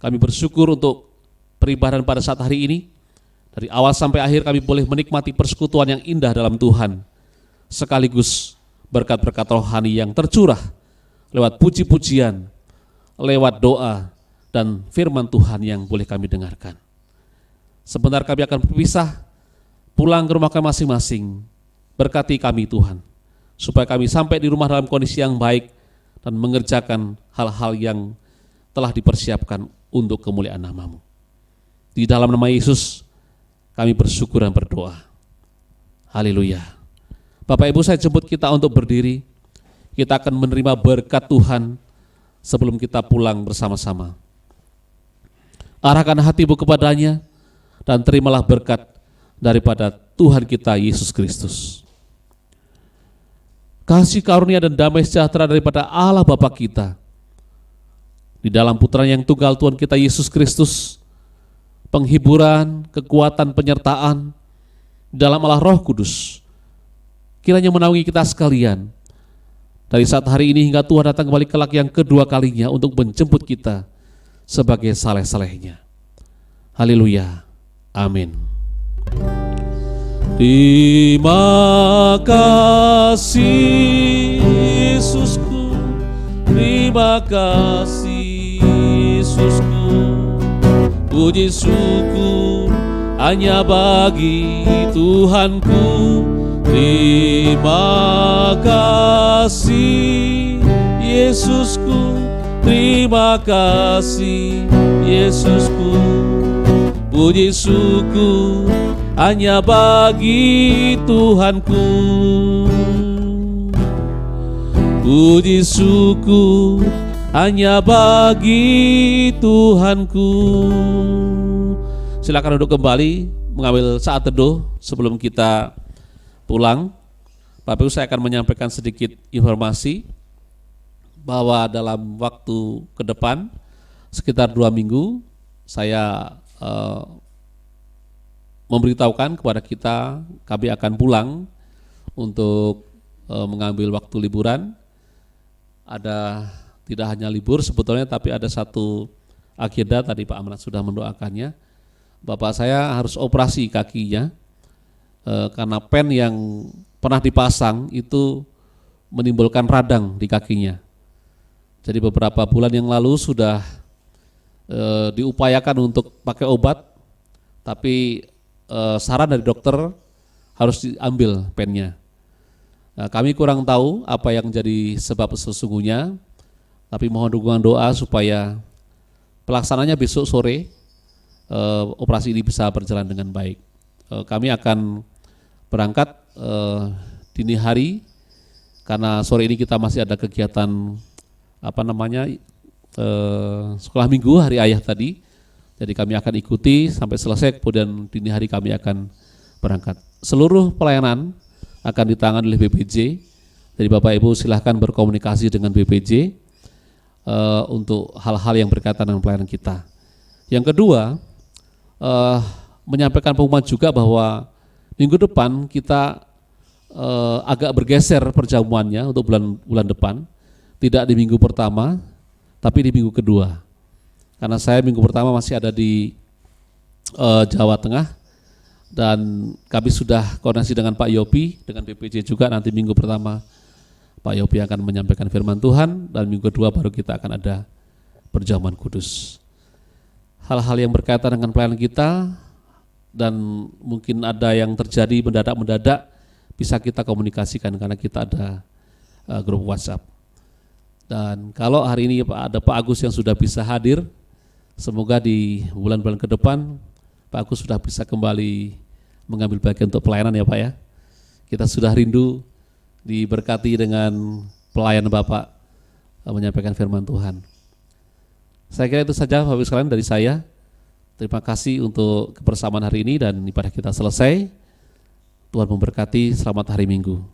kami bersyukur untuk peribadahan pada saat hari ini. Dari awal sampai akhir kami boleh menikmati persekutuan yang indah dalam Tuhan, sekaligus berkat-berkat rohani yang tercurah lewat puji-pujian, lewat doa dan firman Tuhan yang boleh kami dengarkan. Sebentar kami akan berpisah, pulang ke rumah kami masing-masing. Berkati kami Tuhan, supaya kami sampai di rumah dalam kondisi yang baik dan mengerjakan hal-hal yang telah dipersiapkan untuk kemuliaan nama-Mu. Di dalam nama Yesus kami bersyukur dan berdoa. Haleluya. Bapak Ibu, saya jemput kita untuk berdiri. Kita akan menerima berkat Tuhan sebelum kita pulang bersama-sama. Arahkan hatimu kepadanya dan terimalah berkat daripada Tuhan kita Yesus Kristus. Kasih karunia dan damai sejahtera daripada Allah Bapa kita, di dalam Putra yang tunggal Tuhan kita Yesus Kristus, penghiburan, kekuatan, penyertaan dalam Allah Roh Kudus, kiranya menaungi kita sekalian dari saat hari ini hingga Tuhan datang kembali kelak yang kedua kalinya untuk menjemput kita sebagai saleh-salehnya. Haleluya. Amin. Terima kasih Yesusku, terima kasih Yesusku. Puji syukur hanya bagi Tuhanku. Terima kasih Yesusku, terima kasih Yesusku. Puji syukur hanya bagi Tuhanku. Puji syukur hanya bagi Tuhanku. Silakan duduk kembali, mengambil saat teduh sebelum kita pulang. Bapak Ibu, saya akan menyampaikan sedikit informasi bahwa dalam waktu ke depan sekitar 2 minggu saya memberitahukan kepada kita kami akan pulang untuk mengambil waktu liburan. Ada tidak hanya libur sebetulnya, tapi ada satu agenda, tadi Pak Amran sudah mendoakannya. Bapak saya harus operasi kakinya karena pen yang pernah dipasang itu menimbulkan radang di kakinya. Jadi beberapa bulan yang lalu sudah diupayakan untuk pakai obat, tapi saran dari dokter harus diambil pennya. Nah, kami kurang tahu apa yang jadi sebab sesungguhnya, tapi mohon dukungan doa supaya pelaksananya besok sore operasi ini bisa berjalan dengan baik. Kami akan berangkat dini hari karena sore ini kita masih ada kegiatan sekolah minggu hari ayah tadi. Jadi kami akan ikuti sampai selesai, kemudian dini hari kami akan berangkat. Seluruh pelayanan akan ditangani oleh BPJ. Jadi Bapak Ibu silahkan berkomunikasi dengan BPJ untuk hal-hal yang berkaitan dengan pelayanan kita. Yang kedua, menyampaikan pengumuman juga bahwa minggu depan kita agak bergeser perjamuannya untuk bulan depan, tidak di minggu pertama, tapi di minggu kedua. Karena saya minggu pertama masih ada di Jawa Tengah, dan kami sudah koordinasi dengan Pak Yopi, dengan BPJ juga. Nanti minggu pertama Pak Yopi akan menyampaikan firman Tuhan, dan minggu kedua baru kita akan ada perjamuan kudus. Hal-hal yang berkaitan dengan pelayanan kita dan mungkin ada yang terjadi mendadak-mendadak bisa kita komunikasikan karena kita ada grup WhatsApp. Dan kalau hari ini ada Pak Agus yang sudah bisa hadir, semoga di bulan-bulan ke depan Pak Agus sudah bisa kembali mengambil bagian untuk pelayanan ya Pak ya. Kita sudah rindu diberkati dengan pelayan Bapak menyampaikan firman Tuhan. Saya kira itu saja Bapak Ibu sekalian dari saya. Terima kasih untuk kebersamaan hari ini dan ibadah kita selesai. Tuhan memberkati, selamat hari Minggu.